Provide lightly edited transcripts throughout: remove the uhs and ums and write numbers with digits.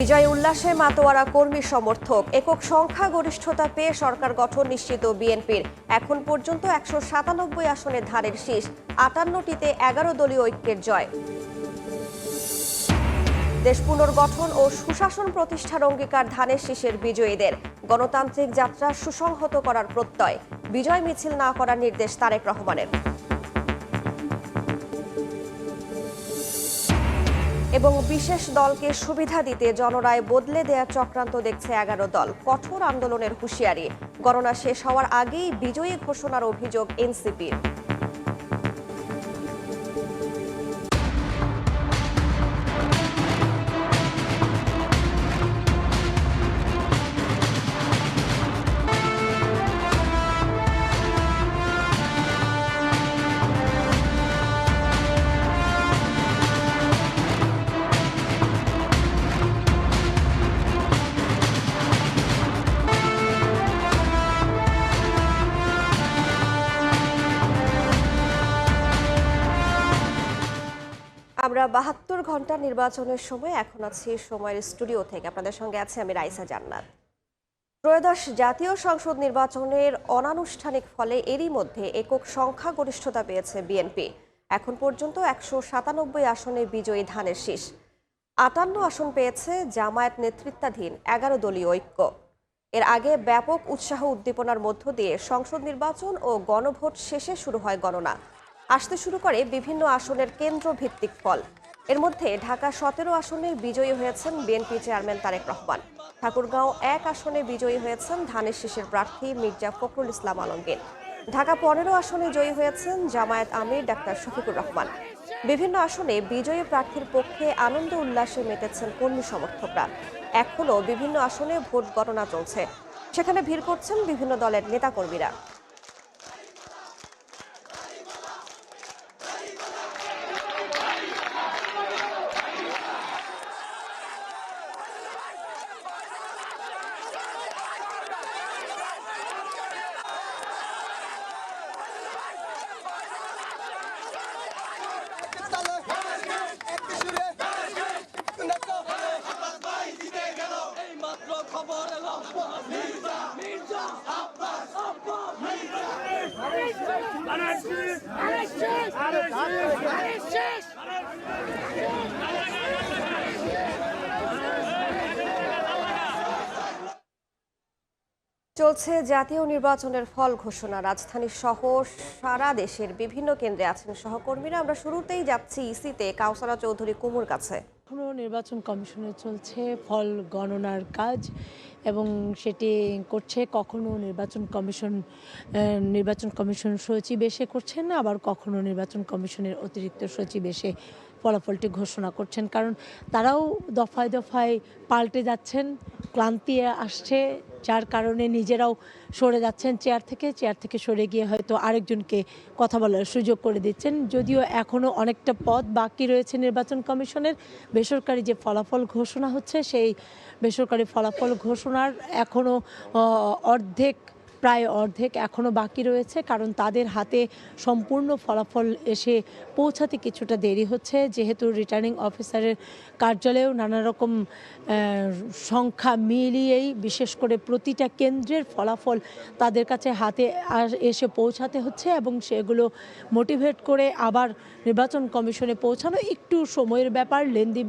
বিজয় উল্লাসে মাতোয়ারা কর্মী সমর্থক। একক সংখ্যাগরিষ্ঠতা পেয়ে সরকার গঠন নিশ্চিত বিএনপির। এখন পর্যন্ত ১৯৭ আসনে ধানের শীষ, ৫৮টিতে ১১ দলীয় ঐক্যের জয়। দেশ পুনর্গঠন ও সুশাসন প্রতিষ্ঠার অঙ্গীকার ধানের শীষের বিজয়ীদের। গণতান্ত্রিক যাত্রা সুসংহত করার প্রত্যয়। বিজয় মিছিল না করার নির্দেশ তারেক রহমানের। এবং বিশেষ দলকে সুবিধা দিতে জনরায় বদলে দেওয়ার চক্রান্ত দেখছে ১১ দল। কঠোর আন্দোলনের হুঁশিয়ারি। গণনা শেষ হওয়ার আগেই বিজয়ী ঘোষণার অভিযোগ এনসিপির। আমরা ৭২ ঘন্টা নির্বাচনের সময় এখন আছি সময়ের স্টুডিও থেকে। আপনাদের সঙ্গে আছে আমি রাইসা জান্নাত। ত্রয়োদশ জাতীয় সংসদ নির্বাচনের অনানুষ্ঠানিক ফলে এরই মধ্যে একক সংখ্যাগরিষ্ঠতা পেয়েছে বিএনপি। এখন পর্যন্ত ১৯৭ আসনে বিজয়ী ধানের শীষ, ৫৮ আসন পেয়েছে জামায়াত নেতৃত্বাধীন ১১ দলীয় ঐক্য। এর আগে ব্যাপক উৎসাহ উদ্দীপনার মধ্য দিয়ে সংসদ নির্বাচন ও গণভোট শেষে শুরু হয় গণনা। আসতে শুরু করে বিভিন্ন আসনের কেন্দ্র ভিত্তিক ফল। এর মধ্যে ঢাকা ১৭ আসনে বিজয়ী হয়েছেন বিএনপি চেয়ারম্যান তারেক রহমান। ঠাকুরগাঁও ১ আসনে বিজয়ী হয়েছেন ধানের শীষের প্রার্থী মির্জা ফখরুল ইসলাম আলমগীর। ঢাকা ১৫ আসনে জয়ী হয়েছেন জামায়াত আমির ডাক্তার শফিকুর রহমান। বিভিন্ন আসনে বিজয়ী প্রার্থীর পক্ষে আনন্দ উল্লাসে মেতেছেন কর্মী সমর্থকরা। এখনও বিভিন্ন আসনে ভোট গণনা চলছে, সেখানে ভিড় করছেন বিভিন্ন দলের নেতাকর্মীরা। চলছে জাতীয় নির্বাচনের ফল ঘোষণা। রাজধানী সহ সারা দেশের বিভিন্ন কেন্দ্রে আছেন সহকর্মীরা। আমরা শুরুতেই যাচ্ছি ইসিতে কাউসারা চৌধুরী কুমুর কাছে। এখনো নির্বাচন কমিশনে চলছে ফল গণনার কাজ এবং সেটি করছে কখনো নির্বাচন কমিশন সচিব এসে করছেন, আবার কখনো নির্বাচন কমিশনের অতিরিক্ত সচিব এসে ফলাফলটি ঘোষণা করছেন। কারণ তারাও দফায় দফায় পাল্টে যাচ্ছেন, ক্লান্তি আসছে, যার কারণে নিজেরাও সরে যাচ্ছেন চেয়ার থেকে সরে গিয়ে হয়তো আরেকজনকে কথা বলার সুযোগ করে দিচ্ছেন। যদিও এখনও অনেকটা পথ বাকি রয়েছে নির্বাচন কমিশনের। বেসরকারি যে ফলাফল ঘোষণা হচ্ছে, সেই বেসরকারি ফলাফল ঘোষণার এখনও প্রায় অর্ধেক এখনও বাকি রয়েছে, কারণ তাদের হাতে সম্পূর্ণ ফলাফল এসে পৌঁছাতে কিছুটা দেরি হচ্ছে, যেহেতু রিটার্নিং অফিসারের কার্যালয়েও নানা রকম সংখ্যা মিলিয়েই বিশেষ করে প্রতিটা কেন্দ্রের ফলাফল তাদের কাছে হাতে এসে পৌঁছাতে হচ্ছে এবং সেগুলো মোটিভেট করে আবার নির্বাচন কমিশনে পৌঁছানো একটু সময়ের ব্যাপার, লেন্দি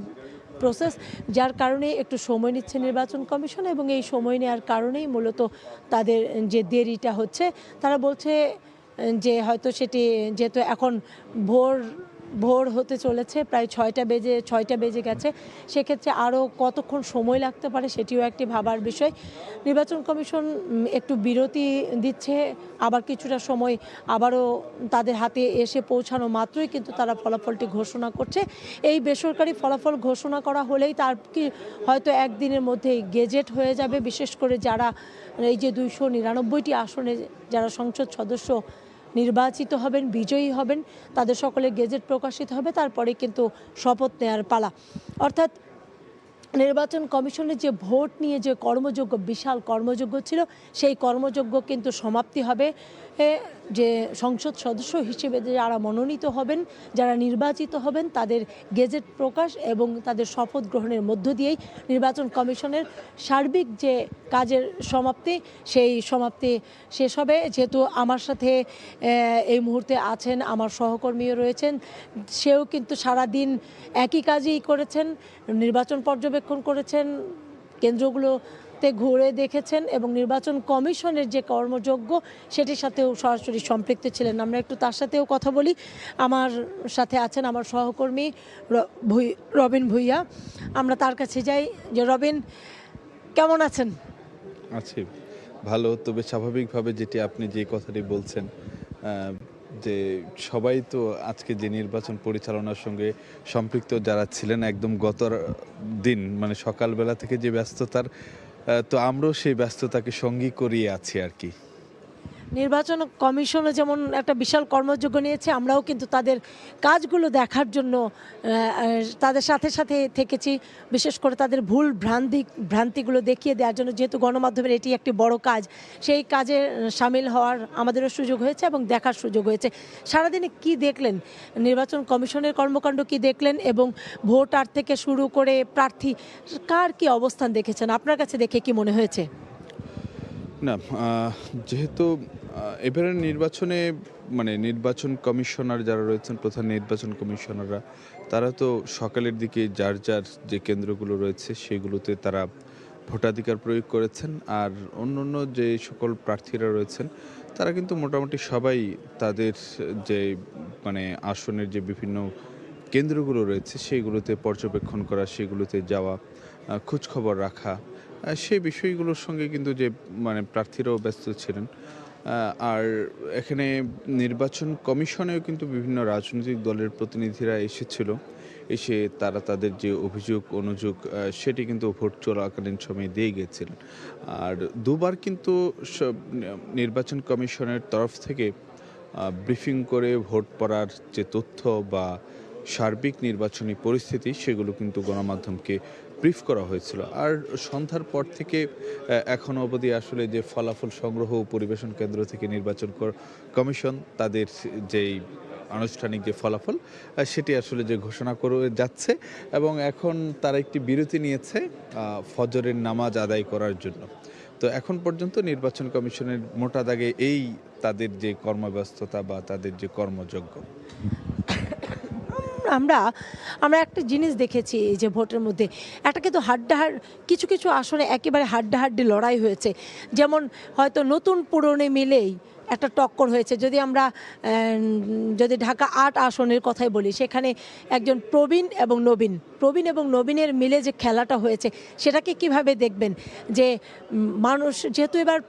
প্রসেস, যার কারণে একটু সময় নিচ্ছে নির্বাচন কমিশন। এবং এই সময় নেওয়ার কারণেই মূলত তাদের যে দেরিটা হচ্ছে। তারা বলছে যে হয়তো সেটি যেহেতু এখন ভোর হতে চলেছে, প্রায় 6টা বেজে গেছে, সেক্ষেত্রে আরও কতক্ষণ সময় লাগতে পারে সেটিও একটি ভাবার বিষয়। নির্বাচন কমিশন একটু বিরতি দিচ্ছে, আবার কিছুটা সময় আবারও তাদের হাতে এসে পৌঁছানো মাত্রই কিন্তু তারা ফলাফলটি ঘোষণা করছে। এই বেসরকারি ফলাফল ঘোষণা করা হলেই তার কি হয়তো একদিনের মধ্যেই গেজেট হয়ে যাবে। বিশেষ করে যারা এই যে 299টি আসনে যারা সংসদ সদস্য নির্বাচিত হবেন, বিজয়ী হবেন, তাদের সকলের গেজেট প্রকাশিত হবে, তারপরে কিন্তু শপথ নেওয়ার পালা। অর্থাৎ নির্বাচন কমিশনের যে ভোট নিয়ে যে কর্মযজ্ঞ, বিশাল কর্মযজ্ঞ ছিল, সেই কর্মযজ্ঞ কিন্তু সমাপ্তি হবে যে সংসদ সদস্য হিসেবে যারা মনোনীত হবেন, যারা নির্বাচিত হবেন, তাদের গেজেট প্রকাশ এবং তাদের শপথ গ্রহণের মধ্য দিয়েই নির্বাচন কমিশনের সার্বিক যে কাজের সমাপ্তি, সেই সমাপ্তি শেষ হবে। যেহেতু আমার সাথে এই মুহূর্তে আছেন আমার সহকর্মীও রয়েছেন, সেও কিন্তু সারাদিন একই কাজই করেছেন, নির্বাচন পর্যবেক্ষণ করেছেন, কেন্দ্রগুলোতে ঘুরে দেখেছেন এবং নির্বাচন কমিশনের যে কর্মযজ্ঞ সেটির সাথেও সরাসরি সম্পৃক্ত ছিলেন। আমরা একটু তার সাথেও কথা বলি। আমার সাথে আছেন আমার সহকর্মী রবিন ভুইয়া। আমরা তার কাছে যাই। যে রবিন, কেমন আছেন? আছি ভালো, তবে স্বাভাবিকভাবে যেটি আপনি যে কথাটি বলছেন, যে সবাই তো আজকে যে নির্বাচন পরিচালনার সঙ্গে সম্পৃক্ত যারা ছিলেন একদম গত দিন মানে সকালবেলা থেকে যে ব্যস্ততার, তো আমরাও সেই ব্যস্ততাকে সঙ্গী করিয়ে আছি আর কি। নির্বাচন কমিশনও যেমন একটা বিশাল কর্মযজ্ঞ নিয়েছে, আমরাও কিন্তু তাদের কাজগুলো দেখার জন্য তাদের সাথে সাথে থেকেছি, বিশেষ করে তাদের ভুল ভ্রান্তিগুলো দেখিয়ে দেওয়ার জন্য। যেহেতু গণমাধ্যমের এটি একটি বড় কাজ, সেই কাজে সামিল হওয়ার আমাদেরও সুযোগ হয়েছে এবং দেখার সুযোগ হয়েছে। সারাদিনে কি দেখলেন, নির্বাচন কমিশনের কর্মকাণ্ড কি দেখলেন, এবং ভোটার থেকে শুরু করে প্রার্থী কার কি অবস্থান দেখেছেন, আপনার কাছে দেখে কি মনে হয়েছে? না, যেহেতু এবারের নির্বাচনে মানে নির্বাচন কমিশনার যারা রয়েছেন, প্রধান নির্বাচন কমিশনাররা, তারা তো সকালের দিকে যার যার যে কেন্দ্রগুলো রয়েছে সেগুলোতে তারা ভোটাধিকার প্রয়োগ করেছেন। আর অন্য যে সকল প্রার্থীরা রয়েছেন তারা কিন্তু মোটামুটি সবাই তাদের যে মানে আসনের যে বিভিন্ন কেন্দ্রগুলো রয়েছে সেগুলোতে পর্যবেক্ষণ করা, সেগুলোতে যাওয়া, খোঁজখবর রাখা, সেই বিষয়গুলোর সঙ্গে কিন্তু যে মানে প্রার্থীরাও ব্যস্ত ছিলেন। আর এখানে নির্বাচন কমিশনেও কিন্তু বিভিন্ন রাজনৈতিক দলের প্রতিনিধিরা এসেছিল, এসে তারা তাদের যে অভিযোগ অনুযোগ সেটি কিন্তু ভোট চলাকালীন সময়ে দিয়ে গিয়েছিলেন। আর দুবার কিন্তু নির্বাচন কমিশনের তরফ থেকে ব্রিফিং করে ভোট পড়ার যে তথ্য বা সার্বিক নির্বাচনী পরিস্থিতি সেগুলো কিন্তু গণমাধ্যমকে ব্রিফ করা হয়েছিল। আর সন্ধ্যার পর থেকে এখনও অবধি আসলে যে ফলাফল সংগ্রহ ও পরিবেশন কেন্দ্র থেকে নির্বাচন কমিশন তাদের যেই আনুষ্ঠানিক যে ফলাফল সেটি আসলে যে ঘোষণা করে যাচ্ছে, এবং এখন তারা একটি বিরতি নিয়েছে ফজরের নামাজ আদায় করার জন্য। তো এখন পর্যন্ত নির্বাচন কমিশনের মোটা দাগে এই তাদের যে কর্মব্যস্ততা বা তাদের যে কর্মযজ্ঞ। আমরা আমরা একটা জিনিস দেখেছি এই যে ভোটের মধ্যে, একটা কিন্তু কিছু কিছু আসনে একেবারে হাড্ডাহাড্ডি লড়াই হয়েছে। যেমন হয়তো নতুন পুরনো মিলেই একটা টক্কর হয়েছে। যদি ঢাকা ৮ আসনের কথাই বলি, সেখানে একজন প্রবীণ এবং নবীনের মিলে যে খেলাটা হয়েছে, সেটাকে কিভাবে দেখবেন? যে মানুষ যেহেতু এবার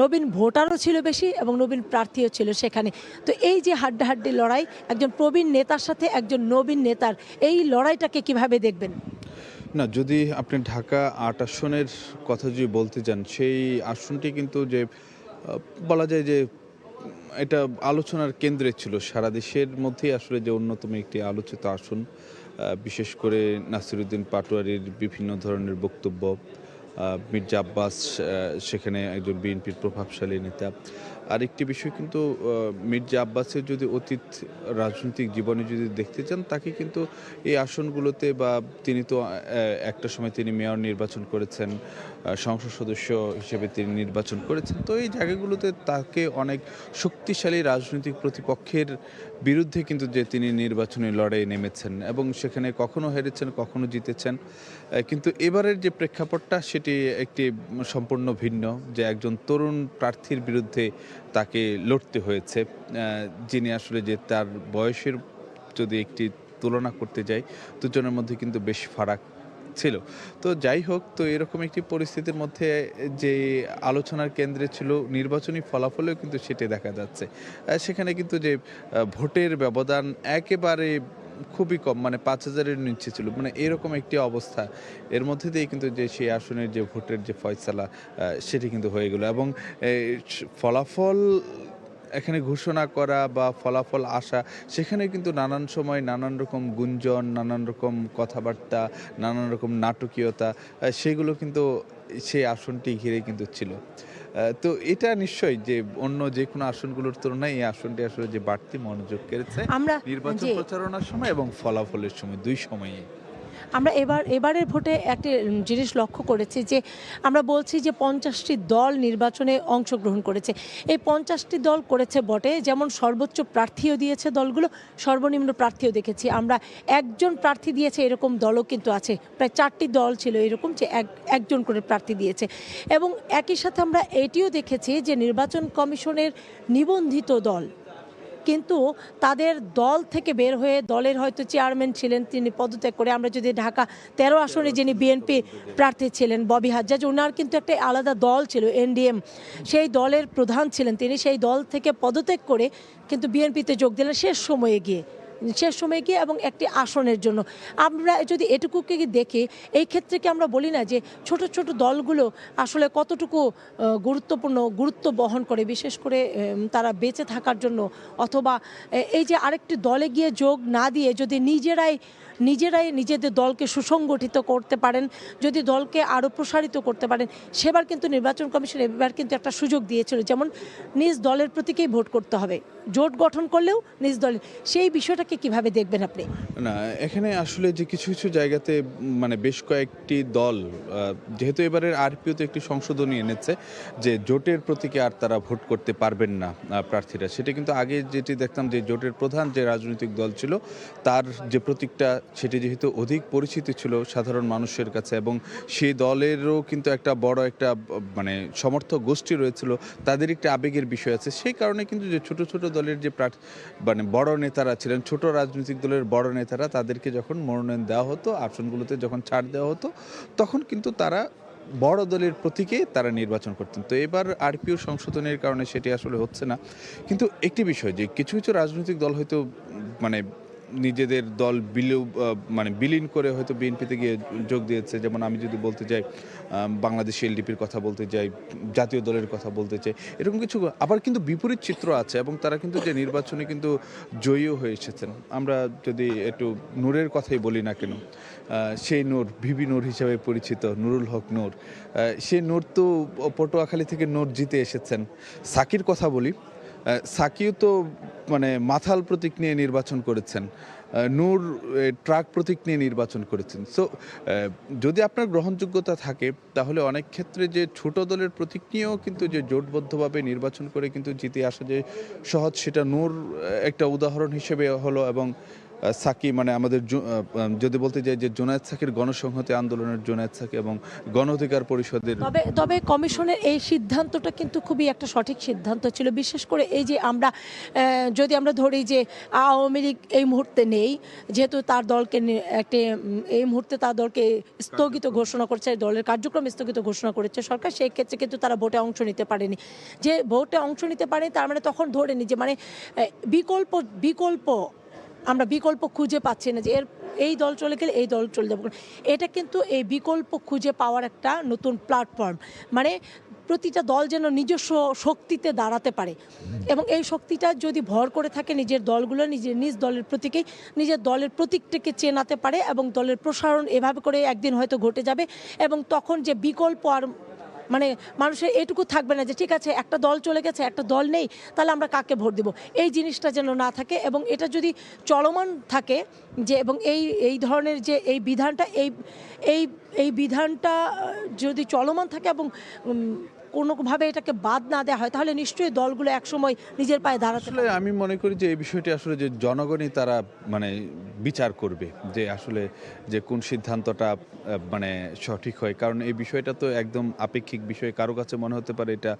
নবীন ভোটারও ছিল বেশি এবং নবীন প্রার্থীও ছিল সেখানে, তো এই যে হাড্ডাহাড্ডি লড়াই, একজন প্রবীণ নেতার সাথে একজন নবীন নেতার, এই লড়াইটাকে কিভাবে দেখবেন? না, যদি আপনি ঢাকা ৮ আসনের কথা যদি বলতে যান, সেই আসনটি কিন্তু যে বলা যায় যে এটা আলোচনার কেন্দ্রে ছিল। সারা দেশের মধ্যেই আসলে যে অন্যতম একটি আলোচিত আসন, বিশেষ করে নাসিরুদ্দিন পাটোয়ারির বিভিন্ন ধরনের বক্তব্য, মির্জা আব্বাস সেখানে একজন বিএনপির প্রভাবশালী নেতা। আরেকটি বিষয় কিন্তু মির্জা আব্বাসের যদি অতীত রাজনৈতিক জীবনে যদি দেখতে চান, তাকে কিন্তু এই আসনগুলোতে বা তিনি তো একটা সময় তিনি মেয়র নির্বাচন করেছেন, সংসদ সদস্য হিসেবে তিনি নির্বাচন করেছেন। তো এই জায়গাগুলোতে তাকে অনেক শক্তিশালী রাজনৈতিক প্রতিপক্ষের বিরুদ্ধে কিন্তু যে তিনি নির্বাচনী লড়াইয়ে নেমেছেন এবং সেখানে কখনো হেরেছেন, কখনো জিতেছেন। কিন্তু এবারের যে প্রেক্ষাপটটা সেটি একটি সম্পূর্ণ ভিন্ন, যে একজন তরুণ প্রার্থীর বিরুদ্ধে তাকে লড়তে হয়েছে, যিনি আসলে যে তার বয়সের যদি একটি তুলনা করতে যাই, দুজনের মধ্যে কিন্তু বেশ ফারাক ছিল। তো যাই হোক, তো এরকম একটি পরিস্থিতির মধ্যে যে আলোচনার কেন্দ্রে ছিল নির্বাচনী ফলাফলেও কিন্তু সেটি দেখা যাচ্ছে। সেখানে কিন্তু যে ভোটের ব্যবধান একেবারে খুবই কম, মানে ৫,০০০-এর নিচে ছিল, মানে এরকম একটি অবস্থা। এর মধ্যে দিয়ে কিন্তু যে সেই আসনের যে ভোটের যে ফয়সালা সেটি কিন্তু হয়ে গেল, এবং ফলাফল এখানে ঘোষণা করা বা ফলাফল আসা, সেখানে কিন্তু নানান সময় নানান রকম গুঞ্জন, নানান রকম কথাবার্তা, নানান রকম নাটকীয়তা, সেগুলো কিন্তু সেই আসনটি ঘিরে কিন্তু ছিল। তো এটা নিশ্চয়ই যে অন্য যে কোনো আসনগুলোর তুলনায় এই আসনটি আসলে যে বাড়তি মনোযোগ কেড়েছে আমরা নির্বাচন যে প্রচারণার সময় এবং ফলাফলের সময়, ২ সময়ই। আমরা এবারের ভোটে একটি জিনিস লক্ষ্য করেছি যে আমরা বলছি যে ৫০টি দল নির্বাচনে অংশগ্রহণ করেছে। এই ৫০টি দল করেছে বটে, যেমন সর্বোচ্চ প্রার্থীও দিয়েছে দলগুলো, সর্বনিম্ন প্রার্থীও দেখেছি আমরা। একজন প্রার্থী দিয়েছে এরকম দলও কিন্তু আছে। প্রায় ৪টি দল ছিল এরকম যে একজন করে প্রার্থী দিয়েছে। এবং একই সাথে আমরা এটিও দেখেছি যে নির্বাচন কমিশনের নিবন্ধিত দল কিন্তু তাদের দল থেকে বের হয়ে দলের হয়তো চেয়ারম্যান ছিলেন, তিনি পদত্যাগ করে, আমরা যদি ঢাকা ১৩ আসনে যিনি বিএনপি প্রার্থী ছিলেন ববি হাজ্জাজ, ওনার কিন্তু একটা আলাদা দল ছিল এনডিএম, সেই দলের প্রধান ছিলেন তিনি, সেই দল থেকে পদত্যাগ করে কিন্তু বিএনপিতে যোগ দিলেন শেষ সময়ে গিয়ে এবং একটি আসনের জন্য। আমরা যদি এটুকুকে দেখি, এই ক্ষেত্রে কি আমরা বলি না যে ছোট ছোট দলগুলো আসলে কতটুকু গুরুত্ব বহন করে, বিশেষ করে তারা বেঁচে থাকার জন্য, অথবা এই যে আরেকটি দলে গিয়ে যোগ না দিয়ে যদি নিজেরাই নিজেদের দলকে সুসংগঠিত করতে পারেন, যদি দলকে আরও প্রসারিত করতে পারেন। সেবার কিন্তু নির্বাচন কমিশন এবার কিন্তু একটা সুযোগ দিয়েছিল, যেমন নিজ দলের প্রতীকেই ভোট করতে হবে, জোট গঠন করলেও নিজ দলের। সেই বিষয়টাকে কিভাবে দেখবেন আপনি? না, এখানে আসলে যে কিছু কিছু জায়গাতে মানে বেশ কয়েকটি দল যেহেতু এবারের আরপিওতে একটি সংশোধনী এনেছে যে জোটের প্রতীকে আর তারা ভোট করতে পারবেন না প্রার্থীরা। সেটা কিন্তু আগে যেটি দেখতাম যে জোটের প্রধান যে রাজনৈতিক দল ছিল তার যে প্রতীকটা, সেটি যেহেতু অধিক পরিচিত ছিল সাধারণ মানুষের কাছে এবং সেই দলেরও কিন্তু একটা বড় একটা মানে সমর্থক গোষ্ঠী রয়েছিল, তাদের একটা আবেগের বিষয় আছে। সেই কারণে কিন্তু যে ছোট ছোট দলের যে মানে বড় নেতারা ছিলেন, ছোট রাজনৈতিক দলের বড় নেতারা, তাদেরকে যখন মনোনয়ন দেওয়া হতো, আসনগুলোতে যখন ছাড় দেওয়া হতো, তখন কিন্তু তারা বড় দলের প্রতীকে তারা নির্বাচন করতেন। তো এবার আরপিও সংশোধনের কারণে সেটি আসলে হচ্ছে না। কিন্তু একটি বিষয় যে কিছু কিছু রাজনৈতিক দল হয়তো মানে নিজেদের দল মানে বিলীন করে হয়তো বিএনপিতে গিয়ে যোগ দিয়েছে। যেমন আমি যদি বলতে যাই, বাংলাদেশ এলডিপির কথা বলতে যাই, জাতীয় দলের কথা বলতে চাই, এরকম কিছু। আবার কিন্তু বিপরীত চিত্র আছে এবং তারা কিন্তু যে নির্বাচনে কিন্তু জয়ীও হয়ে এসেছেন। আমরা যদি একটু নূরের কথাই বলি না কেন, সেই নূর ভিবি নূর হিসেবে পরিচিত নুরুল হক নূর, সেই নূর তো পটুয়াখালী থেকে নূর জিতে এসেছেন। সাকির কথা বলি, সাকিও তো মানে মাথাল প্রতীক নিয়ে নির্বাচন করেছেন, নূর ট্রাক প্রতীক নিয়ে নির্বাচন করেছেন। সো যদি আপনার গ্রহণযোগ্যতা থাকে, তাহলে অনেক ক্ষেত্রে যে ছোট দলের প্রতীক নিয়েও কিন্তু যে জোটবদ্ধভাবে নির্বাচন করে কিন্তু জিতে আসা যে সহজ, সেটা নূর একটা উদাহরণ হিসেবে হলো। এবং সাকি মানে আমাদের যদি বলতে যাই যে জুনায়েদ সাকির গণসংহতি আন্দোলনের জুনায়েদ সাকি এবং গণ অধিকার পরিষদের। তবে কমিশনের এই সিদ্ধান্তটা কিন্তু খুবই একটা সঠিক সিদ্ধান্ত ছিল। বিশেষ করে এই যে আমরা যদি আমরা ধরি যে আওয়ামী লীগ এই মুহূর্তে নেই, যেহেতু তার দলকে এই মুহূর্তে তার দলকে স্থগিত ঘোষণা করছে, দলের কার্যক্রম স্থগিত ঘোষণা করেছে সরকার, সেই ক্ষেত্রে কিন্তু তারা ভোটে অংশ নিতে পারেনি। যে ভোটে অংশ নিতে পারেনি তার মানে তখন ধরে নি যে মানে বিকল্প আমরা বিকল্প খুঁজে পাচ্ছি না, যে এই দল চলে গেলে এই দল চলে যাবে। এটা কিন্তু এই বিকল্প খুঁজে পাওয়ার একটা নতুন প্ল্যাটফর্ম, মানে প্রতিটা দল যেন নিজস্ব শক্তিতে দাঁড়াতে পারে এবং এই শক্তিটা যদি ভর করে থাকে নিজের দলগুলো নিজ দলের প্রতীকেই নিজের দলের প্রতীকটাকে চেনাতে পারে এবং দলের প্রসারণ এভাবে করে একদিন হয়তো ঘটে যাবে এবং তখন যে বিকল্প আর মানে মানুষের এটুকু থাকবে না যে ঠিক আছে একটা দল চলে গেছে, একটা দল নেই, তাহলে আমরা কাকে ভোট দেব, এই জিনিসটা যেন না থাকে। এবং এটা যদি চলমান থাকে যে এবং এই ধরনের যে এই বিধানটা এই বিধানটা যদি চলমান থাকে এবং কোনোভাবে এটাকে বাদ না দেওয়া হয়, তাহলে নিশ্চয়ই দলগুলো একসময় নিজের পায়ে দাঁড়াতে আসলে আমি মনে করি যে এই বিষয়টি আসলে যে জনগণই তারা মানে বিচার করবে যে আসলে যে কোন সিদ্ধান্তটা মানে সঠিক হয়। কারণ এই বিষয়টা তো একদম আপেক্ষিক বিষয়, কারো কাছে মনে হতে পারে এটা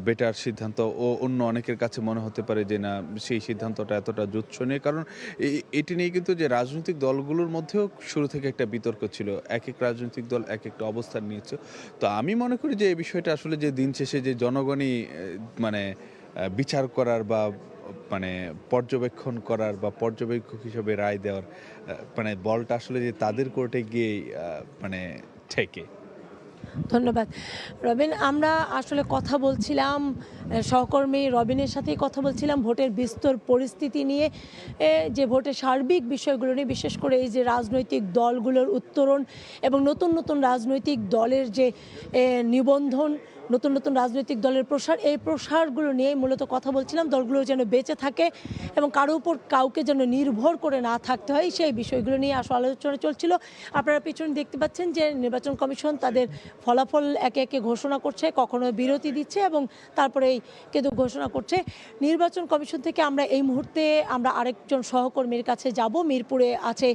বেটার সিদ্ধান্ত, ও অন্য অনেকের কাছে মনে হতে পারে যে না সেই সিদ্ধান্তটা এতটা জুৎসনীয়। কারণ এটি নিয়ে কিন্তু যে রাজনৈতিক দলগুলোর মধ্যেও শুরু থেকে একটা বিতর্ক ছিল, এক এক রাজনৈতিক দল এক একটা অবস্থান নিয়েছে। তো আমি মনে করি যে এই বিষয়টা আসলে যে দিন শেষে যে জনগণই মানে বিচার করার বা মানে পর্যবেক্ষণ করার বা পর্যবেক্ষক হিসেবে রায় দেওয়ার মানে বলটা আসলে যে তাদের কোর্টে গিয়ে মানে ঠেকে। ধন্যবাদ রবিন। আমরা আসলে কথা বলছিলাম সহকর্মী রবিনের সাথেই কথা বলছিলাম ভোটের বিস্তর পরিস্থিতি নিয়ে, যে ভোটের সার্বিক বিষয়গুলো নিয়ে, বিশেষ করে এই যে রাজনৈতিক দলগুলোর উত্তরণ এবং নতুন নতুন রাজনৈতিক দলের যে নিবন্ধন, নতুন নতুন রাজনৈতিক দলের প্রসার, এই প্রসারগুলো নিয়ে মূলত কথা বলছিলাম। দলগুলো যেন বেঁচে থাকে এবং কারো উপর কাউকে যেন নির্ভর করে না থাকতে হয়, সেই বিষয়গুলো নিয়ে আসলে আলোচনা চলছিল। আপনারা পিছনে দেখতে পাচ্ছেন যে নির্বাচন কমিশন তাদের ফলাফল একে একে ঘোষণা করছে, কখনো বিরতি দিচ্ছে এবং তারপরেই কিন্তু ঘোষণা করছে। নির্বাচন কমিশন থেকে আমরা এই মুহূর্তে আরেকজন সহকর্মীর কাছে যাব। মিরপুরে আছে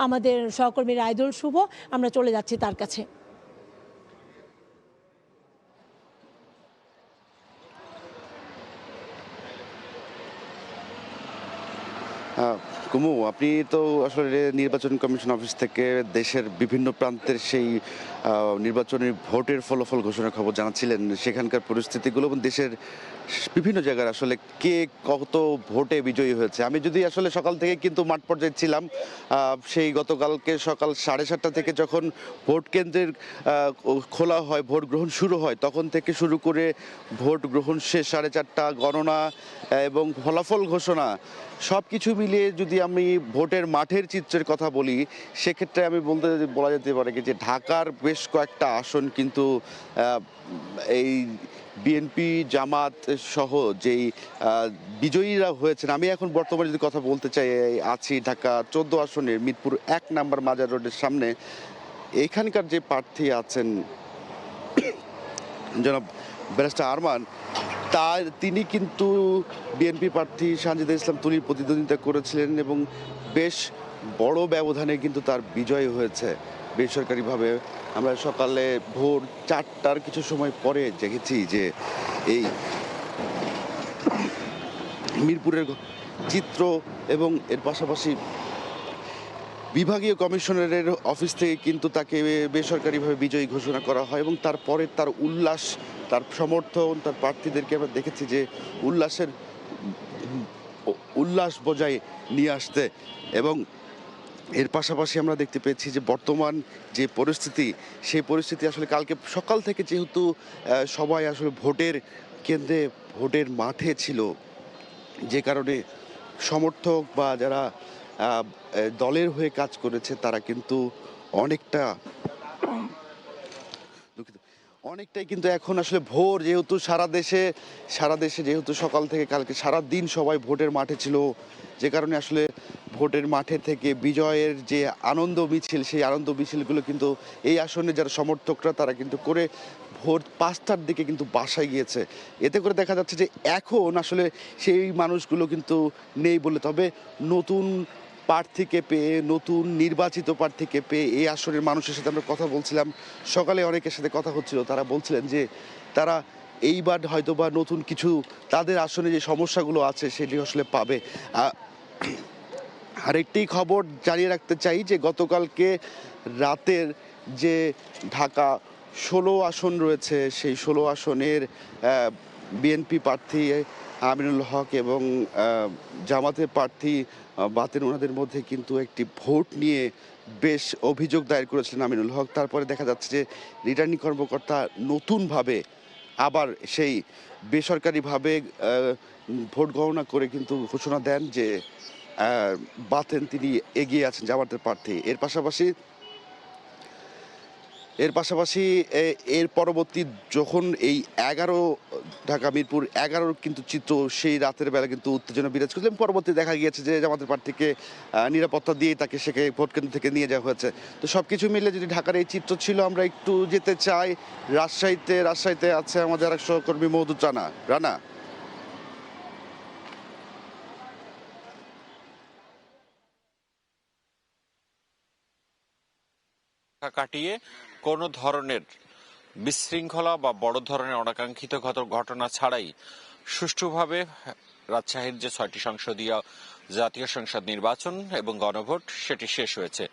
আমাদের সহকর্মী রায়দুল শুভ, আমরা চলে যাচ্ছি তার কাছে। কুমু, আপনি তো আসলে নির্বাচন কমিশন অফিস থেকে দেশের বিভিন্ন প্রান্তের সেই নির্বাচনের ভোটের ফলাফল ঘোষণার খবর জানাচ্ছিলেন, সেখানকার পরিস্থিতিগুলো এবং দেশের বিভিন্ন জায়গার আসলে কে কত ভোটে বিজয়ী হয়েছে। আমি যদি আসলে সকাল থেকে কিন্তু মাঠ পর্যায়ে ছিলাম, সেই গতকালকে সকাল 7:30 থেকে যখন ভোট কেন্দ্রের খোলা হয়, ভোট গ্রহণ শুরু হয়, তখন থেকে শুরু করে ভোট গ্রহণ শেষ 4:30, গণনা এবং ফলাফল ঘোষণা সব কিছু মিলিয়ে যদি আমি ভোটের মাঠের চিত্রের কথা বলি, সেক্ষেত্রে আমি বলা যেতে পারে যে ঢাকার বেশ কয়েকটা আসন কিন্তু এই বিএনপি জামাত সহ যেই বিজয়ীরা হয়েছেন, আমি এখন বর্তমানে যদি কথা বলতে চাই, আছি ঢাকা 14 আসনের মিরপুর 1 নম্বর মাজার রোডের সামনে। এখানকার যে প্রার্থী আছেন জনাব ব্যারিস্টার আরমান, তিনি কিন্তু বিএনপি প্রার্থী সানজিদা ইসলাম তুলির প্রতিদ্বন্দ্বিতা করেছিলেন এবং বেশ বড় ব্যবধানে কিন্তু তার বিজয় হয়েছে বেসরকারিভাবে। আমরা সকালে ভোর 4টার কিছু সময় পরে দেখেছি যে এই মিরপুরের চিত্র এবং এর পাশাপাশি বিভাগীয় কমিশনারের অফিস থেকে কিন্তু তাকে বেসরকারিভাবে বিজয়ী ঘোষণা করা হয় এবং তারপরে তার উল্লাস, তার সমর্থন, তার প্রার্থীদেরকে আমরা দেখেছি যে উল্লাস বজায় নিয়ে আসতে। এবং এর পাশাপাশি আমরা দেখতে পেয়েছি যে বর্তমান যে পরিস্থিতি, সেই পরিস্থিতি আসলে কালকে সকাল থেকে যেহেতু সবাই আসলে ভোটের কেন্দ্রে, ভোটের মাঠে ছিল, যে কারণে সমর্থক বা যারা দলের হয়ে কাজ করেছে তারা কিন্তু অনেকটাই কিন্তু এখন আসলে ভোর যেহেতু সারা দেশে যেহেতু সকাল থেকে কালকে সারা দিন সবাই ভোটের মাঠে ছিল, যে কারণে আসলে ভোটের মাঠে থেকে বিজয়ের যে আনন্দ মিছিল, সেই আনন্দ মিছিলগুলো কিন্তু এই আসনে যারা সমর্থকরা তারা কিন্তু করে ভোর 5টার দিকে কিন্তু বাসায় গিয়েছে। এতে করে দেখা যাচ্ছে যে এখন আসলে সেই মানুষগুলো কিন্তু নেই বলে, তবে নতুন প্রার্থীকে পেয়ে, নতুন নির্বাচিত প্রার্থীকে পেয়ে এই আসনের মানুষের সাথে আমরা কথা বলছিলাম, সকালে অনেকের সাথে কথা হচ্ছিল, তারা বলছিলেন যে তারা এইবার হয়তো বা নতুন কিছু তাদের আসনে যে সমস্যাগুলো আছে সেটি আসলে পাবে। আরেকটি খবর জানিয়ে রাখতে চাই যে গতকালকে রাতের যে ঢাকা 16 আসন রয়েছে, সেই 16 আসনের বিএনপি প্রার্থী আমিনুল হক এবং জামাতের প্রার্থী বাতেন, ওনাদের মধ্যে কিন্তু একটি ভোট নিয়ে বেশ অভিযোগ দায়ের করেছিলেন আমিনুল হক। তারপরে দেখা যাচ্ছে যে রিটার্নিং কর্মকর্তা নতুনভাবে আবার সেই বেসরকারিভাবে ভোট গণনা করে কিন্তু ঘোষণা দেন যে বাতেন তিনি এগিয়ে আছেন জামাতের প্রার্থী। এর পাশাপাশি এর পরবর্তী যখন এই 11 ঢাকা মিরপুর 11 কিন্তু চিত্র, সেই রাতের বেলা কিন্তু উত্তেজনা বিরাজ করছিলেন। পরবর্তী দেখা গিয়েছে যে জামাতের প্রার্থীকে নিরাপত্তা দিয়ে তাকে সেখানে ভোট কেন্দ্র থেকে নিয়ে যাওয়া হয়েছে। তো সব কিছু মিলে যদি ঢাকার এই চিত্র ছিল, আমরা একটু যেতে চাই রাজশাহীতে আছে আমাদের এক সহকর্মী মওদুদ রানা। কাটিয়ে কোনো ধরনের বিশৃঙ্খলা বা বড় ধরনের অনাকাঙ্ক্ষিত ঘটনা ছাড়াই সুষ্ঠুভাবে রাজশাহীর যে 6টি সংসদীয় জাতীয় সংসদ নির্বাচন এবং গণভোট সেটি শেষ হয়েছে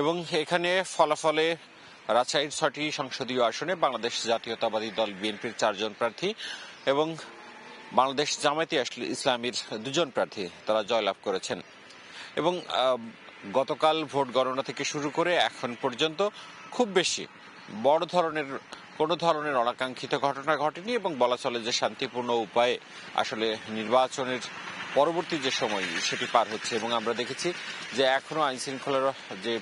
এবং এখানে ফলাফলে রাজশাহীর 6টি সংসদীয় আসনে বাংলাদেশ জাতীয়তাবাদী দল বিএনপির 4 জন প্রার্থী এবং বাংলাদেশ জামায়াতে ইসলামীর 2 জন প্রার্থী তারা জয়লাভ করেছেন। এবং গতকাল ভোট গণনা থেকে শুরু করে এখন পর্যন্ত খুব বেশি কোনো ধরনের অনাকাঙ্ক্ষিত ঘটনা ঘটেনি এবং বলা চলে যে শান্তিপূর্ণ উপায়ে আসলে নির্বাচনের পরবর্তী যে সময় সেটি পার হচ্ছে। এবং আমরা দেখেছি যে এখনো আইন শৃঙ্খলার যে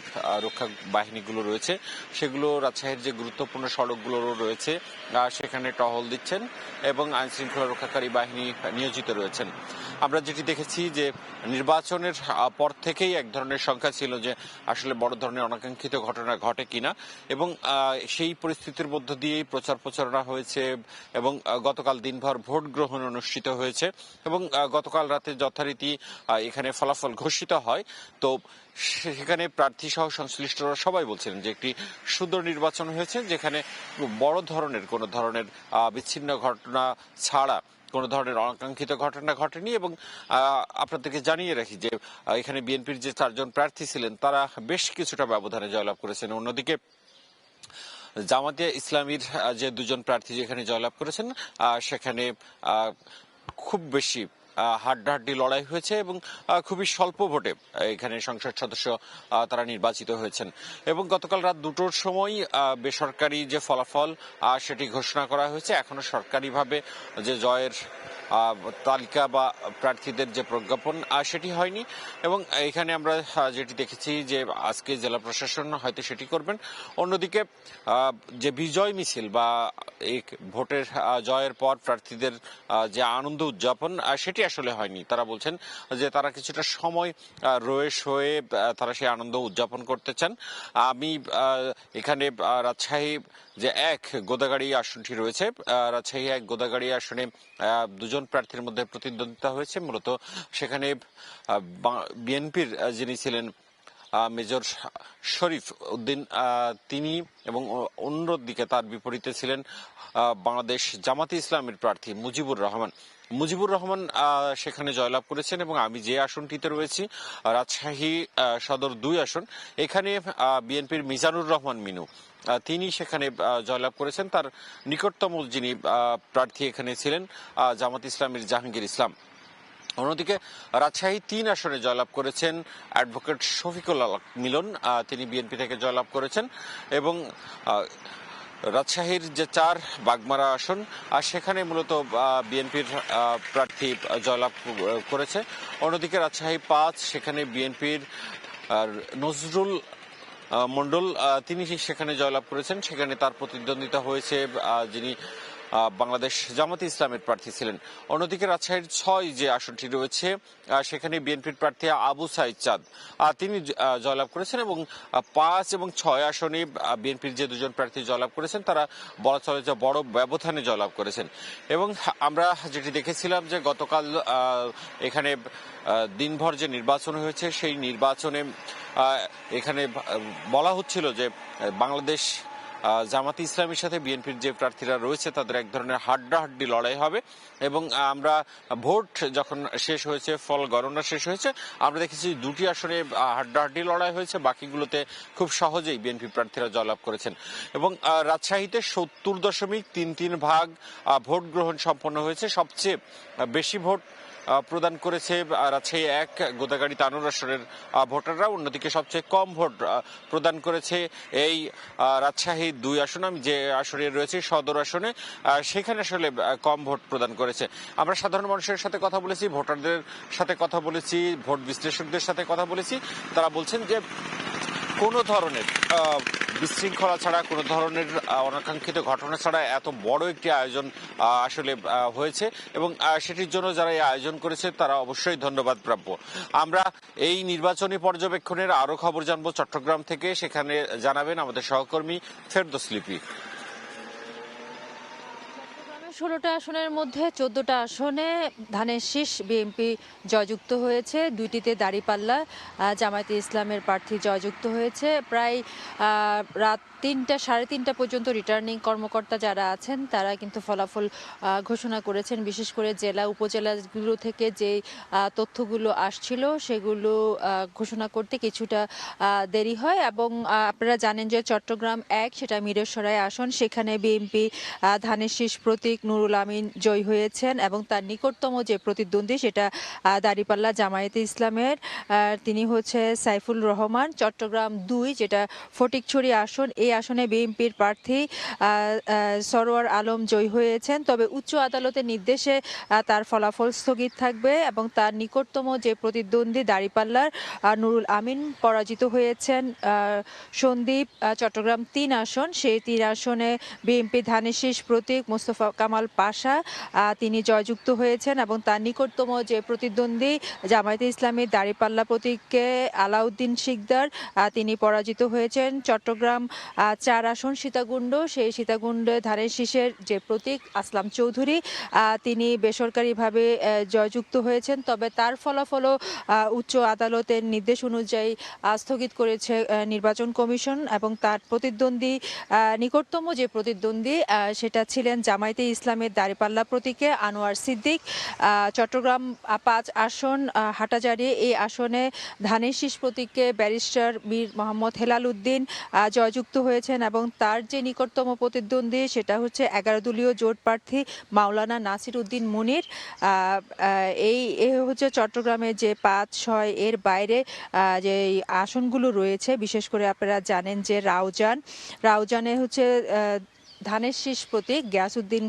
রক্ষা বাহিনীগুলো রয়েছে সেগুলো রাজশাহীর যে গুরুত্বপূর্ণ সড়কগুলো রয়েছে সেখানে টহল দিচ্ছেন এবং আইন শৃঙ্খলা রক্ষাকারী বাহিনী নিয়োজিত রয়েছেন। আমরা যেটি দেখেছি যে নির্বাচনের পর থেকেই এক ধরনের সংখ্যা ছিল যে আসলে বড় ধরনের অনাকাঙ্ক্ষিত ঘটনা ঘটে কিনা, এবং সেই পরিস্থিতির মধ্য দিয়েই প্রচার প্রচারণা হয়েছে এবং গতকাল দিনভর ভোট গ্রহণ অনুষ্ঠিত হয়েছে এবং গতকাল রাতে যথারীতি এখানে ফলাফল ঘোষিত হয়। তো সেখানে প্রার্থী সহ সংশ্লিষ্টরা সবাই বলছিলেন যে একটি সুন্দর নির্বাচন হয়েছে, যেখানে বড় ধরনের কোনো ধরনের বিচ্ছিন্ন ঘটনা ছাড়া কোনো ধরনের অনাকাঙ্ক্ষিত ঘটনা ঘটেনি। এবং আপনাদেরকে জানিয়ে রাখি যে এখানে বিএনপির যে 4 জন প্রার্থী ছিলেন তারা বেশ কিছুটা ব্যবধানে জয়লাভ করেছেন। অন্যদিকে জামাতে ইসলামীর যে 2 জন প্রার্থী যেখানে জয়লাভ করেছেন সেখানে খুব বেশি হাড্ডাহাড্ডি লড়াই হয়েছে এবং খুবই স্বল্প ভোটে এখানে সংসদ সদস্য তারা নির্বাচিত হয়েছেন। এবং গতকাল রাত 2টোর সময় বেসরকারি যে ফলাফল সেটি ঘোষণা করা হয়েছে। এখনো সরকারিভাবে যে জয়ের তালিকা বা প্রার্থীদের যে প্রজ্ঞাপন সেটি হয়নি। এবং এখানে আমরা যেটি দেখেছি যে আজকে জেলা প্রশাসন হয়তো সেটি করবেন। অন্যদিকে যে বিজয় মিছিল বা এই ভোটের জয়ের পর প্রার্থীদের যে আনন্দ উদযাপন সেটি আসলে হয়নি। তারা বলছেন যে তারা কিছুটা সময় রয়ে শোয়ে তারা সেই আনন্দ উদযাপন করতে চান। আমি এখানে রাজশাহী যে 1 গোদাগাড়ি আসনটি রয়েছে, রাজশাহী 1 গোদাগাড়ি আসনে 2 জন প্রার্থীর মধ্যে প্রতিদ্বন্দ্বিতা হয়েছে। মূলত সেখানে বিএনপির যিনি ছিলেন মেজর শরীফ উদ্দিন তিনি, এবং অন্যদিকে তার বিপরীতে ছিলেন বাংলাদেশ জামাতে ইসলামের প্রার্থী মুজিবুর রহমান সেখানে জয়লাভ করেছেন। এবং আমি যে আসনটিতে রয়েছি রাজশাহী সদর 2 আসন, এখানে বিএনপির মিজানুর রহমান মিনু তিনি সেখানে জয়লাভ করেছেন। তার নিকটতম যিনি প্রার্থী এখানে ছিলেন জামাত ইসলামের জাহাঙ্গীর ইসলাম। অন্যদিকে রাজশাহী 3 আসনে জয়লাভ করেছেন অ্যাডভোকেট শফিকুল আলম মিলন, তিনি বিএনপি থেকে জয়লাভ করেছেন। এবং রাজশাহীর যে 4 বাগমারা আসন সেখানে মূলত বিএনপির প্রার্থী জয়লাভ করেছে। অন্যদিকে রাজশাহী 5 সেখানে বিএনপির নজরুল মন্ডল তিনি সেখানে জয়লাভ করেছেন। সেখানে তার প্রতিদ্বন্দ্বিতা হয়েছে যিনি বাংলাদেশ জামাতে ইসলামের প্রার্থী ছিলেন। অন্যদিকে রাজশাহীর 6 যে আসনটি রয়েছে সেখানে বিএনপির প্রার্থী আবু সাইদ চাঁদ তিনি জয়লাভ করেছেন। এবং 5 এবং 6 আসনে বিএনপির যে 2 জন প্রার্থী জয়লাভ করেছেন তারা বলা চলে যে বড় ব্যবধানে জয়লাভ করেছেন। এবং আমরা যেটি দেখেছিলাম যে গতকাল এখানে দিনভর যে নির্বাচন হয়েছে সেই নির্বাচনে এখানে বলা হচ্ছিল যে বাংলাদেশ জামাতে ইসলামের সাথে বিএনপির যে প্রার্থীরা রয়েছে তাদের এক ধরনের হাড্ডাহাড্ডি লড়াই হবে। এবং আমরা ভোট যখন শেষ হয়েছে, ফল গণনা শেষ হয়েছে, আমরা দেখেছি 2টি আসনে হাড্ডাহাড্ডি লড়াই হয়েছে, বাকিগুলোতে খুব সহজেই বিএনপি প্রার্থীরা জয়লাভ করেছেন। এবং রাজশাহীতে 70.33 ভাগ ভোট গ্রহণ সম্পন্ন হয়েছে। সবচেয়ে বেশি ভোট প্রদান করেছে রাজশাহী 1 গোদাগাড়ি তানোর আসনের ভোটাররা। অন্যদিকে সবচেয়ে কম ভোট প্রদান করেছে এই রাজশাহী 2 আসন, আমি যে আসনে রয়েছে সদর আসনে, সেখানে আসলে কম ভোট প্রদান করেছে। আমরা সাধারণ মানুষের সাথে কথা বলেছি, ভোটারদের সাথে কথা বলেছি, ভোট বিশ্লেষকদের সাথে কথা বলেছি। তারা বলছেন যে কোনো ধরনের বিশৃঙ্খলা ছাড়া, কোনো ধরনের অনাকাঙ্ক্ষিত ঘটনা ছাড়া এত বড় একটি আয়োজন আসলে হয়েছে এবং সেটির জন্য যারা এই আয়োজন করেছে তারা অবশ্যই ধন্যবাদ প্রাপ্য। আমরা এই নির্বাচনী পর্যবেক্ষণের আরো খবর জানবো চট্টগ্রাম থেকে, সেখানে জানাবেন আমাদের সহকর্মী ফেরদৌস লিপি। 16টা আসনের মধ্যে 14টা আসনে ধানের শীষ বিএনপি জয়যুক্ত হয়েছে, 2টিতে দাঁড়িপাল্লা জামায়াতে ইসলামের প্রার্থী জয়যুক্ত হয়েছে। প্রায় রাত 3টা সাড়ে 3টা পর্যন্ত রিটার্নিং কর্মকর্তা যারা আছেন তারা কিন্তু ফলাফল ঘোষণা করেছেন। বিশেষ করে জেলা উপজেলাগুলো থেকে যে তথ্যগুলো আসছিল সেগুলো ঘোষণা করতে কিছুটা দেরি হয়। এবং আপনারা জানেন যে চট্টগ্রাম 1 সেটা মিরসরাই আসন, সেখানে বিএনপি ধানের শীষ প্রতীক নুরুল আমিন জয়ী হয়েছেন এবং তার নিকটতম যে প্রতিদ্বন্দ্বী সেটা দাঁড়িপাল্লা জামায়াতে ইসলামের, তিনি হচ্ছে সাইফুল রহমান। চট্টগ্রাম 2 যেটা ফটিকছড়ি আসন, এই এই আসনে বিএনপির প্রার্থী সরোয়ার আলম জয়ী হয়েছেন, তবে উচ্চ আদালতের নির্দেশে তার ফলাফল স্থগিত থাকবে এবং তার নিকটতম যে প্রতিদ্বন্দ্বী দাঁড়িপাল্লার নুরুল আমিন পরাজিত হয়েছেন। সন্দ্বীপ চট্টগ্রাম ৩ আসন, সেই ৩ আসনে বিএনপি ধানের শীষ প্রতীক মোস্তফা কামাল পাশা তিনি জয়যুক্ত হয়েছেন এবং তার নিকটতম যে প্রতিদ্বন্দ্বী জামায়াতে ইসলামী দাঁড়িপাল্লা প্রতীকে আলাউদ্দিন শিকদার তিনি পরাজিত হয়েছেন। চট্টগ্রাম ৪ আসন সীতাকুণ্ড, সেই সীতাকুণ্ডে ধানের শীষের যে প্রতীক আসলাম চৌধুরী তিনি বেসরকারিভাবে জয়যুক্ত হয়েছেন, তবে তার ফলাফলও উচ্চ আদালতের নির্দেশ অনুযায়ী স্থগিত করেছে নির্বাচন কমিশন এবং তার প্রতিদ্বন্দ্বী নিকটতম যে প্রতিদ্বন্দ্বী সেটা ছিলেন জামায়াতে ইসলামের দাঁড়িপাল্লা প্রতীকে আনোয়ার সিদ্দিক। চট্টগ্রাম ৫ আসন হাটাজারি, এই আসনে ধানের শীষ প্রতীকে ব্যারিস্টার মীর মোহাম্মদ হেলাল উদ্দিন জয়যুক্ত হয়েছেন এবং তার যে নিকটতম প্রতিদ্বন্দ্বী সেটা হচ্ছে 11 দলীয় জোট প্রার্থী মাওলানা নাসির উদ্দিন মুনির। এই হচ্ছে চট্টগ্রামের যে ৫-৬ এর বাইরে যে আসনগুলো রয়েছে, বিশেষ করে আপনারা জানেন যে রাউজানে হচ্ছে ধানের শীষ প্রতীক গিয়াসউদ্দিন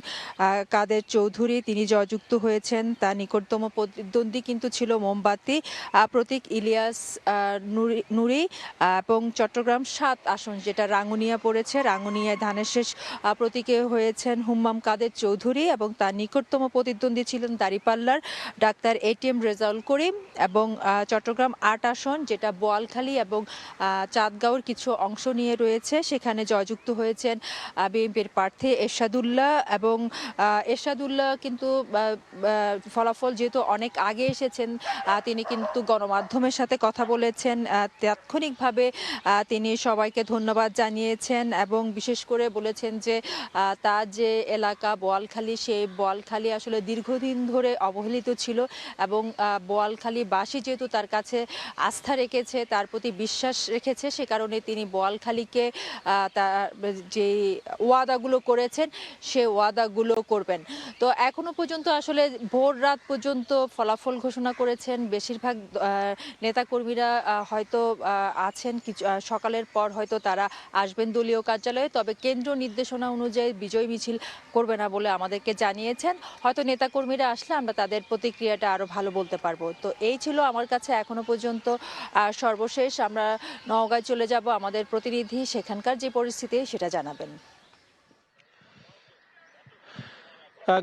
কাদের চৌধুরী তিনি জয়যুক্ত হয়েছেন, তার নিকটতম প্রতিদ্বন্দ্বী কিন্তু ছিল মোমবাতি প্রতীক ইলিয়াস নুরি। এবং চট্টগ্রাম ৭ আসন যেটা রাঙ্গুনিয়া পড়েছে, রাঙ্গুনিয়ায় ধানের শীষ প্রতীকে হয়েছেন হুম্মাম কাদের চৌধুরী এবং তার নিকটতম প্রতিদ্বন্দ্বী ছিলেন দাঁড়িপাল্লার ডাক্তার এটিএম রেজাউল করিম। এবং চট্টগ্রাম ৮ আসন যেটা বোয়ালখালী এবং চাঁদগাঁওর কিছু অংশ নিয়ে রয়েছে, সেখানে জয়যুক্ত হয়েছেন বিএনপির প্রার্থী এরশাদুল্লাহ এবং এরশাদুল্লাহ কিন্তু ফলাফল যেহেতু অনেক আগে এসেছেন তিনি কিন্তু গণমাধ্যমের সাথে কথা বলেছেন, তাৎক্ষণিকভাবে তিনি সবাইকে ধন্যবাদ জানিয়েছেন এবং বিশেষ করে বলেছেন যে তার যে এলাকা বোয়ালখালী, সেই বোয়ালখালী আসলে দীর্ঘদিন ধরে অবহেলিত ছিল এবং বোয়ালখালীবাসী যেহেতু তার কাছে আস্থা রেখেছে, তার প্রতি বিশ্বাস রেখেছে, সে কারণে তিনি বোয়ালখালীকে তার যে ওয়াদাগুলো করেছেন সে ওয়াদাগুলো করবেন। তো এখনো পর্যন্ত আসলে ভোর রাত পর্যন্ত ফলাফল ঘোষণা করেছেন বেশিরভাগ নেতাকর্মীরা হয়তো আছেন, কিছু সকালের পর হয়তো তারা আসবেন দলীয় কার্যালয়ে, তবে কেন্দ্রীয় নির্দেশনা অনুযায়ী বিজয় মিছিল করবে না বলে আমাদেরকে জানিয়েছেন। হয়তো নেতাকর্মীরা আসলে আমরা তাদের প্রতিক্রিয়াটা আরো ভালো বলতে পারবো। তো এই ছিল আমার কাছে এখনো পর্যন্ত সর্বশেষ। আমরা নওগাঁয় চলে যাব, আমাদের প্রতিনিধি সেখানকার যে পরিস্থিতি সেটা জানাবেন।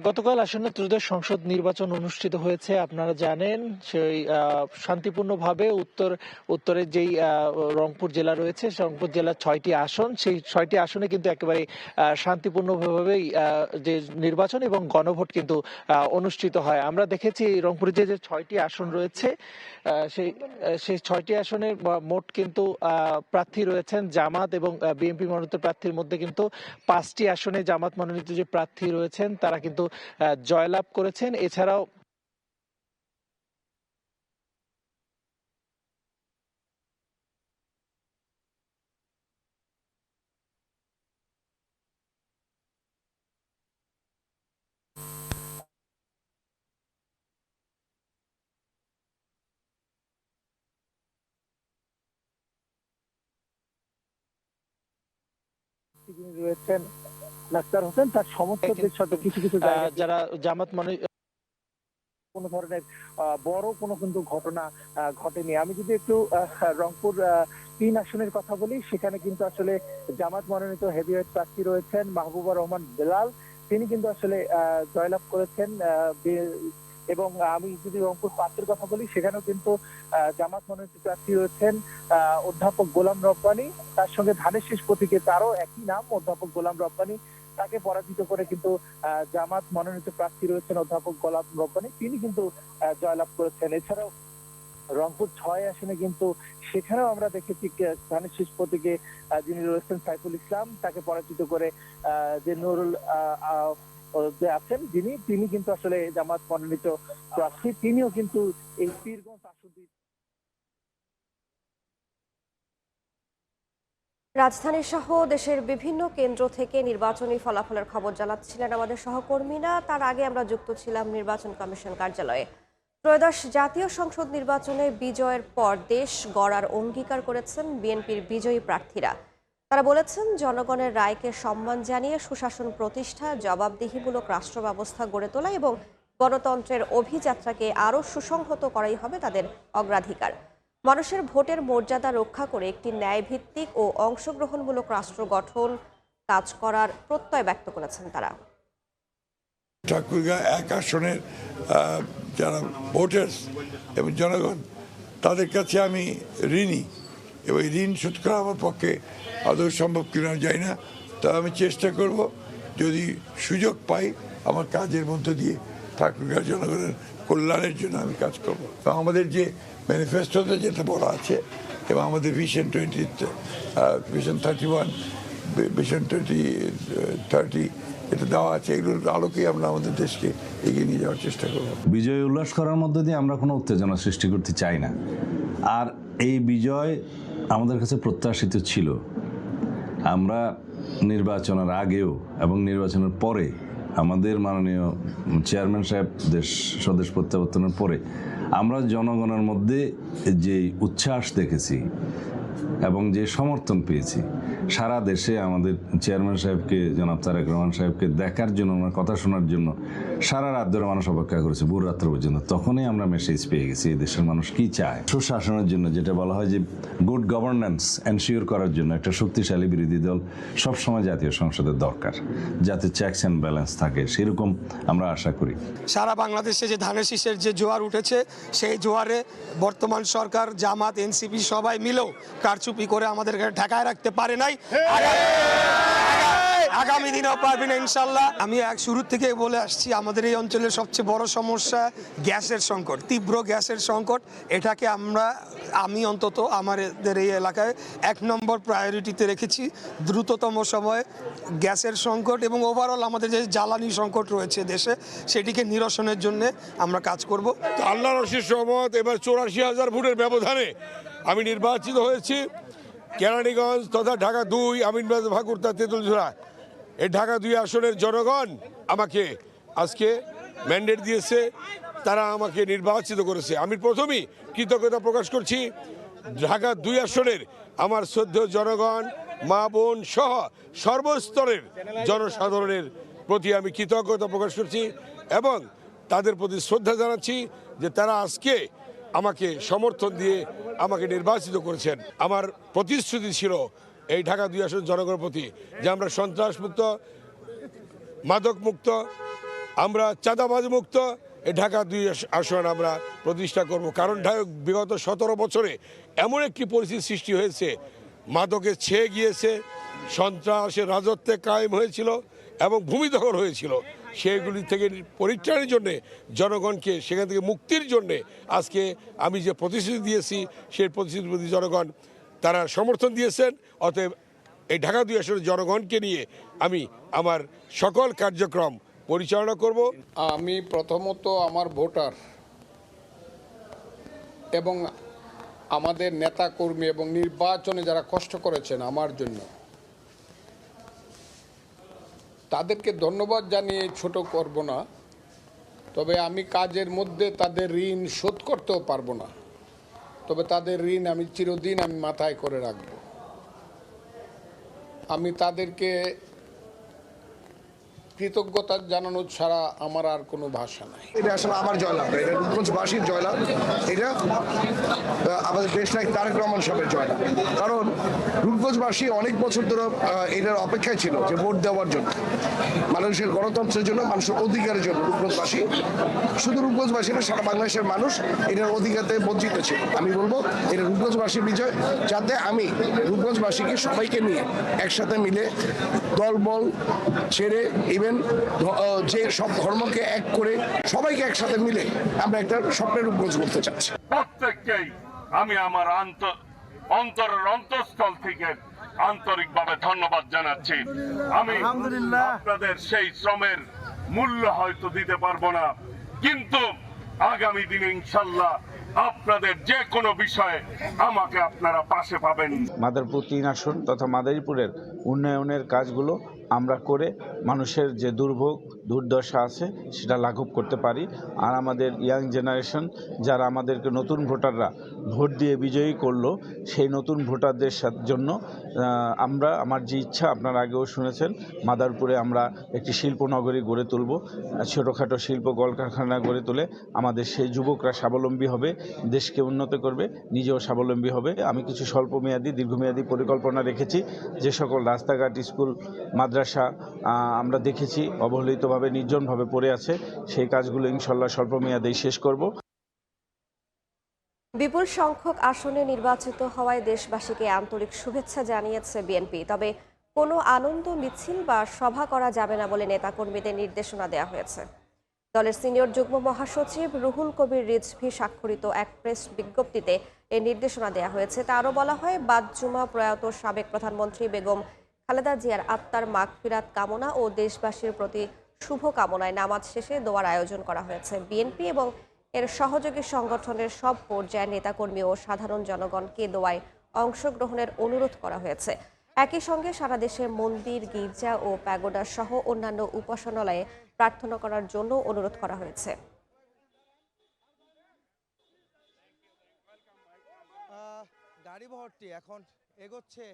গতকাল আসন্ন ত্রয়োদশ সংসদ নির্বাচন অনুষ্ঠিত হয়েছে, আপনারা জানেন। সেই শান্তিপূর্ণভাবে উত্তরের যেই রংপুর জেলা রয়েছে, রংপুর জেলার 6টি আসন, সেই 6টি আসনে কিন্তু একেবারে শান্তিপূর্ণভাবেই যে নির্বাচন এবং গণভোট কিন্তু অনুষ্ঠিত হয়। আমরা দেখেছি রংপুরে যে 6টি আসন রয়েছে, সেই 6টি আসনের মোট কিন্তু প্রার্থী রয়েছেন জামাত এবং বিএনপি মনোনীত প্রার্থীর মধ্যে কিন্তু 5টি আসনে জামাত মনোনীত যে প্রার্থী রয়েছেন তারা কিন্তু জয়লাভ করেছেন। এছাড়াও রয়েছেন নাক্তার হোসেন, তার সমর্থকদের সাথে কিছু কিছু যারা জামাত কোনো ধরনের বড় কোনো কিন্তু ঘটনা ঘটেনি। আমি যদি একটু রংপুর 3 আসনের কথা বলি, সেখানে কিন্তু আসলে জামাত মনোনীত হেভিওয়েট প্রার্থী রয়েছেন মাহবুবা রহমান বেলাল, তিনি কিন্তু আসলে জয়লাভ করেছেন। এবং আমি যদি রংপুর 5-এর কথা বলি, সেখানেও কিন্তু জামাত মনোনীত প্রার্থী রয়েছেন অধ্যাপক গোলাম রব্বানী, তার সঙ্গে ধানের শীষ প্রতীকে তারও একই নাম অধ্যাপক গোলাম রব্বানী, তাকে পরাজিত করে কিন্তু জামাত মনোনীত প্রার্থী রয়েছেন অধ্যাপক গোলাম রব্বানী, তিনি কিন্তু জয়লাভ করেছেন। এছাড়াও রংপুর 6 আসনে কিন্তু সেখানেও আমরা দেখেছি ধানের শীষ প্রতীকে যিনি রয়েছেন সাইফুল ইসলাম, তাকে পরাজিত করে যে নুরুল যে আছেন তিনি কিন্তু আসলে জামাত মনোনীত প্রার্থী, তিনিও কিন্তু এই পীরগঞ্জ আসন। রাজধানী সহ দেশের বিভিন্ন কেন্দ্র থেকে নির্বাচনী ফলাফলের খবর জানাচ্ছিলেন আমাদের সহকর্মীরা। তার আগে আমরা যুক্ত ছিলাম নির্বাচন কমিশন কার্যালয়ে। ত্রয়োদশ জাতীয় সংসদ নির্বাচনে বিজয়ের পর দেশ গড়ার অঙ্গীকার করেছেন বিএনপির বিজয়ী প্রার্থীরা। তারা বলেছেন, জনগণের রায়কে সম্মান জানিয়ে সুশাসন প্রতিষ্ঠা, জবাবদিহিমূলক রাষ্ট্র ব্যবস্থা গড়ে তোলা এবং গণতন্ত্রের অভিযাত্রাকে আরও সুসংহত করাই হবে তাদের অগ্রাধিকার। মানুষের ভোটের মর্যাদা রক্ষা করে একটি ন্যায়ভিত্তিক ও অংশগ্রহণমূলক রাষ্ট্র গঠন কাজ করার প্রত্যয় ব্যক্ত করেছেন তারা। ঠাকুরগাঁ 1 আসনের যারা ভোটার্স এবং জনগণ, তাদের কাছে আমি ঋণী এবং ঋণ শোধ করা আমার পক্ষে আদৌ সম্ভব কিনা যায় না। তা আমি চেষ্টা করব, যদি সুযোগ পাই আমার কাজের মধ্য দিয়ে ঠাকুরগাঁ জনগণের কল্যাণের জন্য আমি কাজ করব। তো আমাদের যে ম্যানিফেস্টোতে যেটা বলা আছে এবং আমাদের ভিশন 31, ভিশন 2030 এটা দেওয়া আছে, এগুলোর আলোকেই আমরা আমাদের দেশকে এগিয়ে নিয়ে যাওয়ার চেষ্টা করব। বিজয় উল্লাস করার মধ্যে দিয়ে আমরা কোনো উত্তেজনা সৃষ্টি করতে চাই না। আর এই বিজয় আমাদের কাছে প্রত্যাশিত ছিল। আমরা নির্বাচনের আগেও এবং নির্বাচনের পরে আমাদের মাননীয় চেয়ারম্যান সাহেব স্বদেশ প্রত্যাবর্তনের পরে আমরা জনগণের মধ্যে যে উচ্ছ্বাস দেখেছি এবং যে সমর্থন পেয়েছি, সারা দেশে আমাদের চেয়ারম্যান সাহেবকে, জনাব তারেক রহমান সাহেবকে দেখার জন্য, ওনার কথা শোনার জন্য সারা রাত ধরে মানুষ অপেক্ষা করেছে, ভোর রাত্র পর্যন্ত। তখনই আমরা মেসেজ পেয়ে গেছি এই দেশের মানুষ কি চায়। সুশাসনের জন্য, যেটা বলা হয় যে গুড গভর্নেন্স এনশিওর করার জন্য একটা শক্তিশালী বিরোধী দল সবসময় জাতীয় সংসদের দরকার, যাতে চেকস অ্যান্ড ব্যালেন্স থাকে, সেরকম আমরা আশা করি। সারা বাংলাদেশে যে ধানের শীষের যে জোয়ার উঠেছে, সেই জোয়ারে বর্তমান সরকার, জামাত, এনসিপি সবাই মিলেও কারচুপি করে আমাদেরকে ঠেকায় রাখতে পারে নাই। আগামী দিনেও পারবে না ইনশাল্লাহ। আমি শুরু থেকে বলে আসছি, আমাদের এই অঞ্চলের সবচেয়ে বড় সমস্যা গ্যাসের সংকট, তীব্র গ্যাসের সংকট। এটাকে আমি অন্তত আমাদের এই এলাকায় 1 নম্বর প্রায়োরিটিতে রেখেছি। দ্রুততম সময়ে গ্যাসের সংকট এবং ওভারঅল আমাদের যে জ্বালানি সংকট রয়েছে দেশে, সেটিকে নিরসনের জন্য আমরা কাজ করব। আল্লাহর অশেষ রহমত, এবার 84,000 ভোটের ব্যবধানে আমি নির্বাচিত হয়েছি। কেরানীগঞ্জ তথা ঢাকা 2, আমিনবাজার, ভাকুরতা, তেঁতুলঝোড়া, এই ঢাকা 2 আসনের জনগণ আমাকে আজকে ম্যান্ডেট দিয়েছে, তারা আমাকে নির্বাচিত করেছে। আমি প্রথমেই কৃতজ্ঞতা প্রকাশ করছি ঢাকা 2 আসনের আমার শ্রদ্ধেয় জনগণ, মা বোন সহ সর্বস্তরের জনসাধারণের প্রতি আমি কৃতজ্ঞতা প্রকাশ করছি এবং তাদের প্রতি শ্রদ্ধা জানাচ্ছি যে তারা আজকে আমাকে সমর্থন দিয়ে আমাকে নির্বাচিত করেছেন। আমার প্রতিশ্রুতি ছিল এই ঢাকা 2 আসন জনগণের প্রতি যে আমরা সন্ত্রাস মুক্ত, মাদক মুক্ত, আমরা চাঁদাবাজ মুক্ত এই ঢাকা 2 আসন আমরা প্রতিষ্ঠা করব। কারণ বিগত 17 বছরে এমন একটি পরিস্থিতি সৃষ্টি হয়েছে, মাদকে ছেয়ে গিয়েছে, সন্ত্রাসের রাজত্বে কায়েম হয়েছিল এবং ভূমি দখল হয়েছিল। সেগুলি থেকে পরিত্রাণের জন্যে, জনগণকে সেখান থেকে মুক্তির জন্যে আজকে আমি যে প্রতিশ্রুতি দিয়েছি, সেই প্রতিশ্রুতির প্রতি জনগণ তারা সমর্থন দিয়েছেন। অতএব এই ঢাকা 2 আসনের জনগণকে নিয়ে আমি আমার সকল কার্যক্রম পরিচালনা করব। আমি প্রথমত আমার ভোটার এবং আমাদের নেতা কর্মী এবং নির্বাচনে যারা কষ্ট করেছেন আমার জন্য, তাদেরকে ধন্যবাদ জানিয়ে ছোট করব না। তবে আমি কাজের মধ্যে তাদের ঋণ শোধ করতেও পারবো না, তবে তাদের ঋণ আমি চিরদিন মাথায় করে রাখব। আমি তাদেরকে কৃতজ্ঞতা জানানো ছাড়া আমার আর কোনো ভাষা নাই। এটা আসলে আমার জয়লাভ, এটা রূপগঞ্জবাসীর জয়লাভ, এটা আমাদের দেশ নায়ক তারেক রহমান সাহেবের জয়লাভ। কারণ রূপগঞ্জবাসী অনেক বছর ধরে এটার অপেক্ষায় ছিল যে ভোট দেওয়ার জন্য, মানুষের গণতন্ত্রের জন্য, মানুষের অধিকারের জন্য। রূপগঞ্জবাসী, শুধু রূপগঞ্জবাসী না, সারা বাংলাদেশের মানুষ এটার অধিকারতে বঞ্চিত ছিল। আমি বলবো এটা রূপগঞ্জবাসীর বিজয়, যাতে আমি রূপগঞ্জবাসীকে সবাইকে নিয়ে একসাথে মিলে দলবল ছেড়ে যে সব ধর্মকে এক করে সবাইকে একসাথে মিলে আমরা একটা স্বপ্নের রূপগঞ্জ করতে চাচ্ছি। প্রত্যেককেই আমি আমার অন্তরের অন্তঃস্থল থেকে আন্তরিকভাবে ধন্যবাদ জানাচ্ছি। আমি আপনাদের সেই শ্রমের মূল্য হয়তো দিতে পারবো না, কিন্তু আগামী দিনে ইনশাল্লাহ আপনাদের যে কোনো বিষয়ে আমাকে আপনারা পাশে পাবেন। মাদারীপুর 3 আসন তথা মাদারীপুরের উন্নয়নের কাজগুলো আমরা করে মানুষের যে দুর্ভোগ দুর্দশা আছে সেটা লাঘব করতে পারি। আর আমাদের ইয়াং জেনারেশন যারা আমাদেরকে নতুন ভোটাররা ভোট দিয়ে বিজয়ী করলো, সেই নতুন ভোটারদের জন্য আমার যে ইচ্ছা আপনারা আগেও শুনেছেন, মাদারীপুরে আমরা একটি শিল্পনগরী গড়ে তুলব। ছোটোখাটো শিল্প কলকারখানা গড়ে তুলে আমাদের সেই যুবকরা স্বাবলম্বী হবে, দেশকে উন্নত করবে, নিজেও স্বাবলম্বী হবে। আমি কিছু স্বল্পমেয়াদী দীর্ঘমেয়াদী পরিকল্পনা রেখেছি। যে সকল রাস্তাঘাট, স্কুল, মাদ্রাসা আমরা দেখেছি অবহেলিতভাবে নির্জনভাবে পড়ে আছে, সেই কাজগুলো ইনশাল্লাহ স্বল্পমেয়াদেই শেষ করব। বিপুল সংখ্যক আসনে নির্বাচিত হওয়ায় দেশবাসীকে আন্তরিক শুভেচ্ছা জানিয়েছে বিএনপি। তবে কোনো আনন্দ মিছিল বা সভা করা যাবে না বলে নেতাকর্মীদের নির্দেশনা দেওয়া হয়েছে। দলের সিনিয়র যুগ্ম মহাসচিব রুহুল কবির রিজভী স্বাক্ষরিত এক প্রেস বিজ্ঞপ্তিতে এই নির্দেশনা দেওয়া হয়েছে। তা আরও বলা হয়, বাদ জুমা প্রয়াত সাবেক প্রধানমন্ত্রী বেগম খালেদা জিয়ার আত্মার মাগফিরাত কামনা ও দেশবাসীর প্রতি শুভ কামনায় নামাজ শেষে দোয়ার আয়োজন করা হয়েছে। বিএনপি এবং এর সহযোগী সংগঠনের সব পর্যায়ের নেতাকর্মী ও সাধারণ জনগণকে দোয়ায় অংশগ্রহণের অনুরোধ করা হয়েছে। একই সঙ্গে সারা দেশে মন্দির, গির্জা ও প্যাগোডা সহ অন্যান্য উপাসনালয়ে প্রার্থনা করার জন্য অনুরোধ করা হয়েছে। গাড়ি ভর্তি এখন এগোচ্ছে।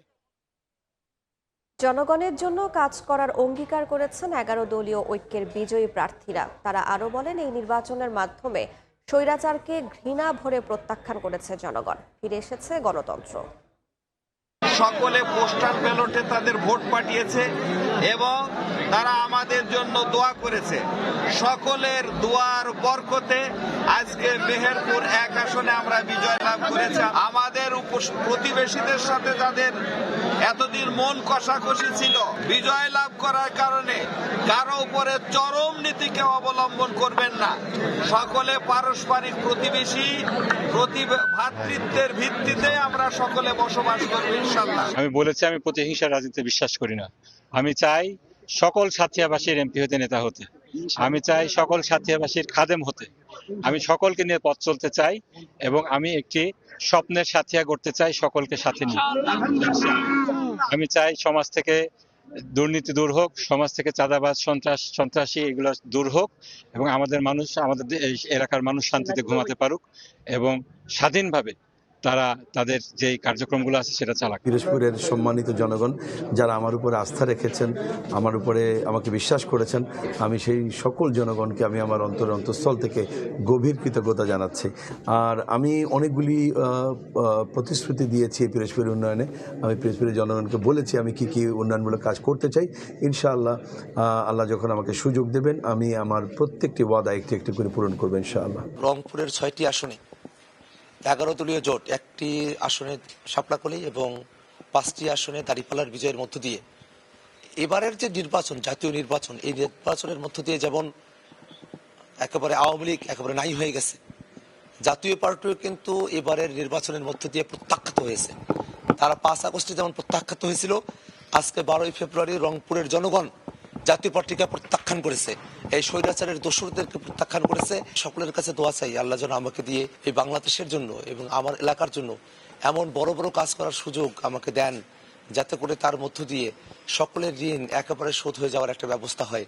জনগণের জন্য কাজ করার অঙ্গীকার করেছেন 11 দলীয় ঐক্যের বিজয়ী প্রার্থীরা। তারা আরও বলেন, এই নির্বাচনের মাধ্যমে স্বৈরাচারকে ঘৃণা ভরে প্রত্যাখ্যান করেছে জনগণ, ফিরে এসেছে গণতন্ত্র। সকলে পোস্টাল ব্যালটে তাদের ভোট পাঠিয়েছে এবং তারা আমাদের জন্য দোয়া করেছে। সকলের দোয়ার বরকতে আজকে মেহেরপুর 1 আসনে আমরা বিজয় লাভ করেছি। আমাদের প্রতিবেশীদের সাথে তাদের এতদিন মন কষাকষি ছিল, বিজয় লাভ করার কারণে কারো উপরে চরম নীতিকে অবলম্বন করবেন না। সকলে পারস্পরিক প্রতিবেশী ভ্রাতৃত্বের ভিত্তিতে আমরা সকলে বসবাস করব ইনশাআল্লাহ। আমি বলেছি, আমি প্রতিহিংসার রাজনীতিতে বিশ্বাস করি না। আমি চাই সকল সাথিয়াবাসীর এমপি হতে, নেতা হতে। আমি চাই সকল সাথিয়াবাসীর খাদেম হতে। আমি সকলকে নিয়ে পথ চলতে চাই এবং আমি একটি স্বপ্নের সাথিয়া গড়তে চাই, সকলকে সাথে নিয়ে। আমি চাই সমাজ থেকে দুর্নীতি দূর হোক, সমাজ থেকে চাঁদাবাজ, সন্ত্রাসী এগুলো দূর হোক এবং আমাদের মানুষ, আমাদের এলাকার মানুষ শান্তিতে ঘুমাতে পারুক এবং স্বাধীনভাবে তারা তাদের যে কার্যক্রমগুলো আছে সেটা চালাক। পিরোজপুরের সম্মানিত জনগণ যারা আমার উপরে আস্থা রেখেছেন, আমার উপরে আমাকে বিশ্বাস করেছেন, আমি সেই সকল জনগণকে আমি আমার অন্তঃস্থল থেকে গভীর কৃতজ্ঞতা জানাচ্ছি। আর আমি অনেকগুলি প্রতিশ্রুতি দিয়েছি পিরোজপুরের উন্নয়নে। আমি পিরোজপুরের জনগণকে বলেছি আমি কি কি উন্নয়নমূলক কাজ করতে চাই। ইনশাআল্লাহ আল্লাহ যখন আমাকে সুযোগ দেবেন আমি আমার প্রত্যেকটি ওয়াদা একটি একটি করে পূরণ করবো ইনশাআল্লাহ। রংপুরের 6টি আসনে 11 দলীয় জোট, 1টি আসনে শাপলাকলি এবং 5টি আসনে দাঁড়িপাল্লার বিজয়ের মধ্য দিয়ে এবারের যে নির্বাচন, জাতীয় নির্বাচন, এই নির্বাচনের মধ্য দিয়ে যেমন একেবারে আওয়ামী লীগ একেবারে নাই হয়ে গেছে, জাতীয় পার্টিও কিন্তু এবারের নির্বাচনের মধ্য দিয়ে প্রত্যাখ্যাত হয়েছে। তারা 5 আগস্টে যেমন প্রত্যাখ্যাত হয়েছিল, আজকে 12ই ফেব্রুয়ারি রংপুরের জনগণ জাতীয় পার্টিকে প্রত্যাখ্যান করেছে, এই স্বৈরাচারের দোসরদেরকে প্রত্যাখ্যান করেছে। সকলের কাছে দোয়া চাই আল্লাহ যেন আমাকে দিয়ে এই বাংলাদেশের জন্য এবং আমার এলাকার জন্য এমন বড় বড় কাজ করার সুযোগ আমাকে দেন, যাতে করে তার মধ্য দিয়ে সকলের ঋণ একেবারে শোধ হয়ে যাওয়ার একটা ব্যবস্থা হয়।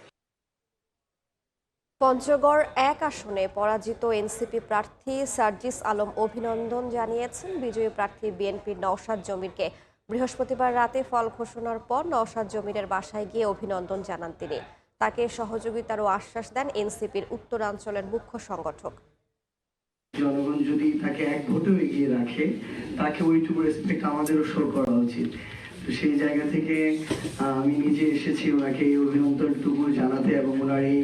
পঞ্চগড় 1 আসনে পরাজিত এনসিপি প্রার্থী সার্জিস আলম অভিনন্দন জানিয়েছেন বিজয়ী প্রার্থী বিএনপির নওশাদ জমিরকে। বৃহস্পতিবার রাতে ফল ঘোষণার পর নওশাদ জমিরের বাসায় গিয়ে অভিনন্দন জানান তিনি। তাকে সহযোগিতারও আশ্বাস দেন এনসিপির উত্তরাঞ্চলের মুখ্য সংগঠক। জনগণ যদি তাকে 1 ভোটে এগিয়ে রাখে, তাকে ওইটুকু রেসপেক্ট আমাদেরও শো করা উচিত। তো সেই জায়গা থেকে আমি নিজে এসেছি ওনাকে এই অভিনন্দনটুকু জানাতে এবং ওনার এই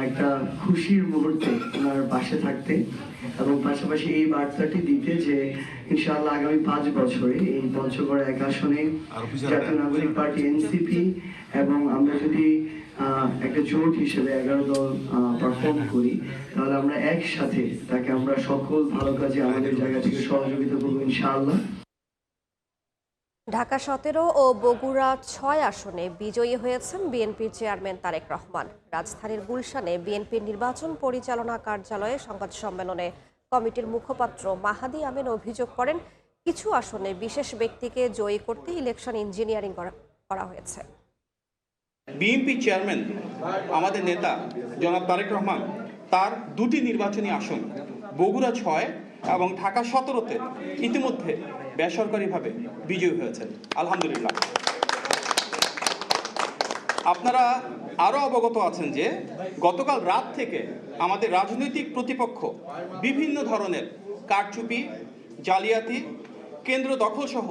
একটা খুশির মুহূর্তে ওনার পাশে থাকতে এবং পাশাপাশি এই বার্তাটি দিতে যে ইনশাআল্লাহ আগামী 5 বছরে এই পঞ্চগড় 1 আসনে জাতীয় নাগরিক পার্টি এনসিপি এবং আমরা যদি একটা জোট হিসেবে 11 দল পারফর্ম করি, তাহলে আমরা একসাথে তাকে আমরা সকল ভালো কাজে আমাদের জায়গা থেকে সহযোগিতা করবো ইনশাআল্লাহ। ঢাকা 17 ও বগুড়া 6 আসনে বিজয়ী হয়েছেন বিএনপির চেয়ারম্যান তারেক রহমান। রাজধানীর গুলশানে বিএনপির নির্বাচন পরিচালনা কার্যালয়ে সংবাদ সম্মেলনে কমিটির মুখপাত্র মাহাদি আমিন অভিযোগ করেন, কিছু আসনে বিশেষ ব্যক্তিকে জয়ী করতে ইলেকশন ইঞ্জিনিয়ারিং করা হয়েছে। বিএনপি চেয়ারম্যান আমাদের নেতা জনাব তারেক রহমান তার দুটি নির্বাচনী আসন বগুড়া 6 এবং ঢাকা 17-তে ইতিমধ্যে বেসরকারিভাবে বিজয়ী হয়েছেন, আলহামদুলিল্লাহ। আপনারা আরও অবগত আছেন যে গতকাল রাত থেকে আমাদের রাজনৈতিক প্রতিপক্ষ বিভিন্ন ধরনের কারচুপি, জালিয়াতি, কেন্দ্র দখল সহ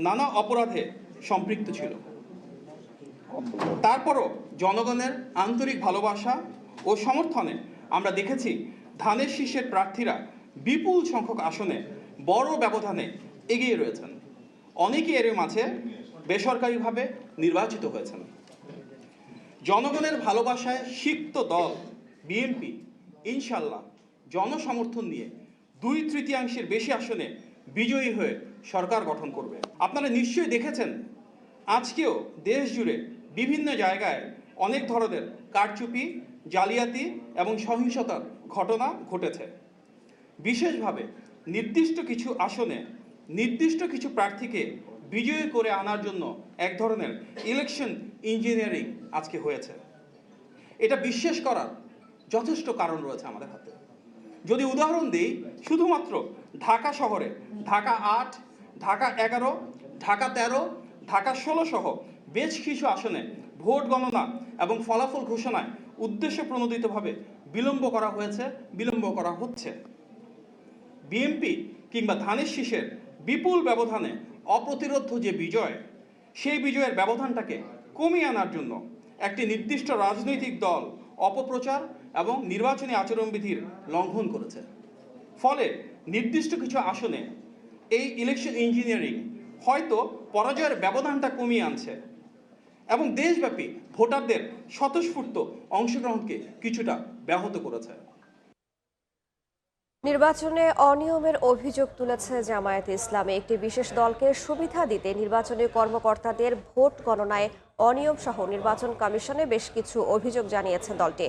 নানা অপরাধে সম্পৃক্ত ছিল। তারপরও জনগণের আন্তরিক ভালোবাসা ও সমর্থনে আমরা দেখেছি ধানের শীষের প্রার্থীরা বিপুল সংখ্যক আসনে বড় ব্যবধানে এগিয়ে রয়েছেন। অনেকে এর মাঝে বেসরকারিভাবে নির্বাচিত হয়েছেন। জনগণের ভালোবাসায় সিক্ত দল বিএনপি ইনশাল্লাহ জনসমর্থন নিয়ে 2/3 বেশি আসনে বিজয়ী হয়ে সরকার গঠন করবে। আপনারা নিশ্চয়ই দেখেছেন আজকেও দেশ জুড়ে বিভিন্ন জায়গায় অনেক ধরনের কারচুপি, জালিয়াতি এবং সহিংসতার ঘটনা ঘটেছে। বিশেষভাবে নির্দিষ্ট কিছু আসনে নির্দিষ্ট কিছু প্রার্থীকে বিজয়ী করে আনার জন্য এক ধরনের ইলেকশন ইঞ্জিনিয়ারিং আজকে হয়েছে। এটা বিশ্বাস করার যথেষ্ট কারণ রয়েছে আমাদের হাতে। যদি উদাহরণ দিই, শুধুমাত্র ঢাকা শহরে ঢাকা 8, ঢাকা 11, ঢাকা 13, ঢাকা 16 সহ বেশ কিছু আসনে ভোট গণনা এবং ফলাফল ঘোষণায় উদ্দেশ্য প্রণোদিতভাবে বিলম্ব করা হয়েছে, বিলম্ব করা হচ্ছে। বিএনপি কিংবা ধানের শীষের বিপুল ব্যবধানে অপ্রতিরোধ্য যে বিজয়, সেই বিজয়ের ব্যবধানটাকে কমিয়ে আনার জন্য একটি নির্দিষ্ট রাজনৈতিক দল অপপ্রচার এবং নির্বাচনী আচরণবিধির লঙ্ঘন করেছে। ফলে নির্দিষ্ট কিছু আসনে এই ইলেকশন ইঞ্জিনিয়ারিং হয়তো পরাজয়ের ব্যবধানটা কমিয়ে আনছে এবং দেশব্যাপী ভোটারদের স্বতঃস্ফূর্ত অংশগ্রহণকে কিছুটা ব্যাহত করেছে। নির্বাচনে অনিয়মের অভিযোগ তুলেছে জামায়াতে ইসলামী। একটি বিশেষ দলকে সুবিধা দিতে নির্বাচনী কর্মকর্তাদের ভোট গণনায় অনিয়ম সহ নির্বাচন কমিশনে বেশ কিছু অভিযোগ জানিয়েছে দলটি।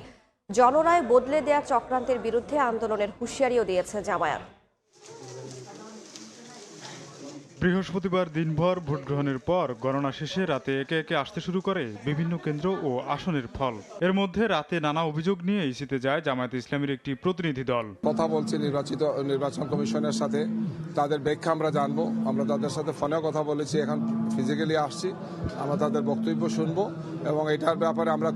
জনরায় বদলে দেয়া চক্রান্তের বিরুদ্ধে আন্দোলনের হুঁশিয়ারিও দিয়েছে জামায়াত। বৃহস্পতিবার দিনভর ভোট গ্রহণের পর গণনা শেষে রাতে একে একে আসতে শুরু করে বিভিন্ন কেন্দ্র ও আসনের ফল। এর মধ্যে রাতে নানা অভিযোগ নিয়ে ইসিতে যায় জামায়াতে ইসলামীর একটি প্রতিনিধি দল। কথা বলছি নির্বাচন কমিশনের সাথে, তাদের ব্যাখ্যা আমরা জানবো। আমরা তাদের সাথে ফোনেও কথা বলেছি, এখন ফিজিক্যালি আসছি, আমরা তাদের বক্তব্য শুনবো এবং এটার ব্যাপারে আমরা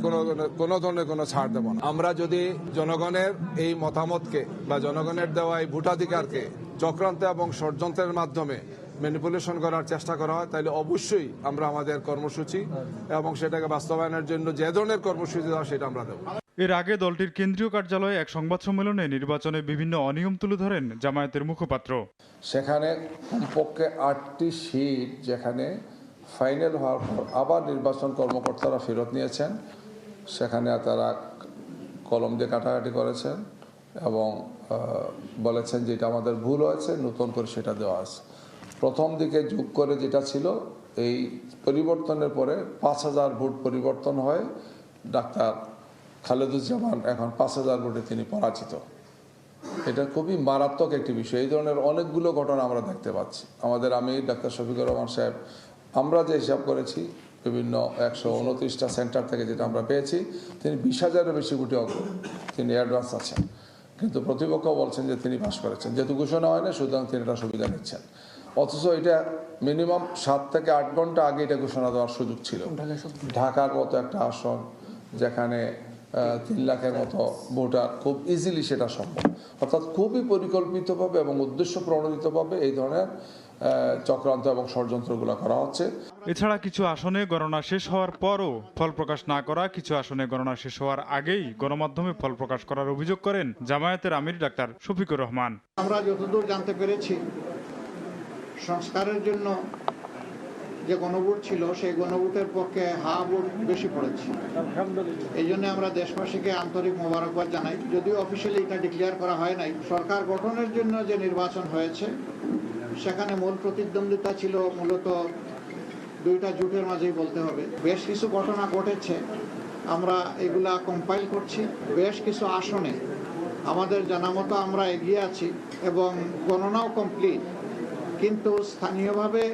কোনো ধরনের কোনো ছাড় দেব না। আমরা যদি জনগণের এই মতামতকে বা জনগণের দেওয়া এই ভোটাধিকারকে চক্রান্ত এবং ষড়যন্ত্রের মাধ্যমে ম্যানিপুলেশন করার চেষ্টা করা হয়, তাহলে অবশ্যই আমরা আমাদের কর্মসূচি এবং সেটাকে বাস্তবায়নের জন্য যে ধরনের কর্মসূচি দেওয়া সেটা আমরা দেব। এর আগে দলটির কেন্দ্রীয় কার্যালয়ে এক সংবাদ সম্মেলনে নির্বাচনে বিভিন্ন অনিয়ম তুলে ধরেন জামায়াতের মুখপাত্র। সেখানে কমপক্ষে 8টি সিট যেখানে ফাইনাল হওয়ার পর আবার নির্বাচন কর্মকর্তারা ফেরত নিয়েছেন, সেখানে তারা কলম দিয়ে কাটাকাটি করেছেন এবং বলেছেন যে এটা আমাদের ভুল হয়েছে, নতুন করে সেটা দেওয়া আছে। প্রথম দিকে যোগ করে যেটা ছিল, এই পরিবর্তনের পরে 5000 ভোট পরিবর্তন হয়, ডাক্তার খালেদুজ্জামান এখন 5000 ভোটে তিনি পরাজিত। এটা খুবই মারাত্মক একটি বিষয়। এই ধরনের অনেকগুলো ঘটনা আমরা দেখতে পাচ্ছি। আমাদের আমির ডাক্তার শফিকুর রহমান সাহেব, আমরা যে হিসাব করেছি বিভিন্ন 129টা সেন্টার থেকে যেটা আমরা পেয়েছি, তিনি 20,000-এর বেশি ভোটে তিনি অ্যাডভান্স আছেন, কিন্তু প্রতিপক্ষ বলছেন যে তিনি পাস করেছেন। যেহেতু ঘোষণা হয় না, সুতরাং তিনি এটা সুবিধা নিচ্ছেন। অথচ এটা মিনিমাম 7 থেকে 8 ঘন্টা আগে এটা ঘোষণা দেওয়ার সুযোগ ছিল। ঢাকার মতো একটা আসন যেখানে 3 লাখের মতো ভোটার, খুব ইজিলি সেটা সম্ভব। অর্থাৎ খুবই পরিকল্পিতভাবে এবং উদ্দেশ্য প্রণোদিতভাবে এই ধরনের চক্রান্ত এবং ষড়যন্ত্রগুলো করা হচ্ছে। এছাড়া কিছু আসনে গণনা শেষ হওয়ার পরও ফল প্রকাশ না করা, কিছু আসনে গণনা শেষ হওয়ার আগেই গণমাধ্যমে ফল প্রকাশ করার অভিযোগ করেন জামায়াতের আমির ডাক্তার শফিকুর রহমান। আমরা যতদূর জানতে পেরেছি, সংস্কারের জন্য যে গণভোট ছিল, সেই গণভোটের পক্ষে হা ভোট বেশি পড়েছে। এই জন্য আমরা দেশবাসীকে আন্তরিক মোবারকবাদ জানাই। যদিও অফিসিয়ালি এটা ডিক্লেয়ার করা হয় নাই, সরকার গঠনের জন্য যে নির্বাচন হয়েছে সেখানে মূল প্রতিদ্বন্দ্বিতা ছিল মূলত 2টা জোটের মাঝেই বলতে হবে। বেশ কিছু ঘটনা ঘটেছে, আমরা এগুলা কম্পাইল করছি। বেশ কিছু আসনে আমাদের জানা মতো আমরা এগিয়ে আছি এবং গণনাও কমপ্লিট, কিন্তু স্থানীয়ভাবে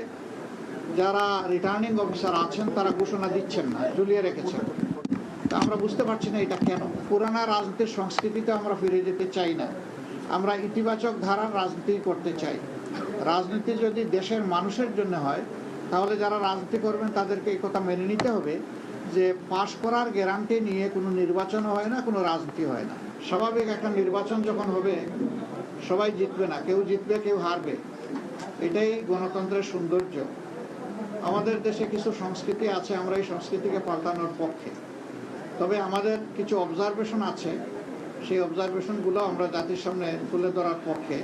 যারা রিটার্নিং অফিসার আছেন তারা ঘোষণা দিচ্ছেন না, ঝুলিয়ে রেখেছেন। তা আমরা বুঝতে পারছি না এটা কেন। পুরানা রাজনীতির সংস্কৃতিতে আমরা ফিরে যেতে চাই না, আমরা ইতিবাচক ধারার রাজনীতি করতে চাই। রাজনীতি যদি দেশের মানুষের জন্য হয় তাহলে যারা রাজনীতি করবেন তাদেরকে এই কথা মেনে নিতে হবে যে পাশ করার গ্যারান্টি নিয়ে কোনো নির্বাচন হয় না, কোনো রাজনীতি হয় না। স্বাভাবিক একটা নির্বাচন যখন হবে সবাই জিতবে না, কেউ জিতবে কেউ হারবে, এটাই গণতন্ত্রের সৌন্দর্য। আমাদের দেশে কিছু সংস্কৃতি আছে, আমরা এই সংস্কৃতিকে পাল্টানোর পক্ষে। তবে আমাদের কিছু অবজারভেশন আছে, সেই অবজারভেশনগুলো আমরা জাতির সামনে তুলে ধরার পক্ষে।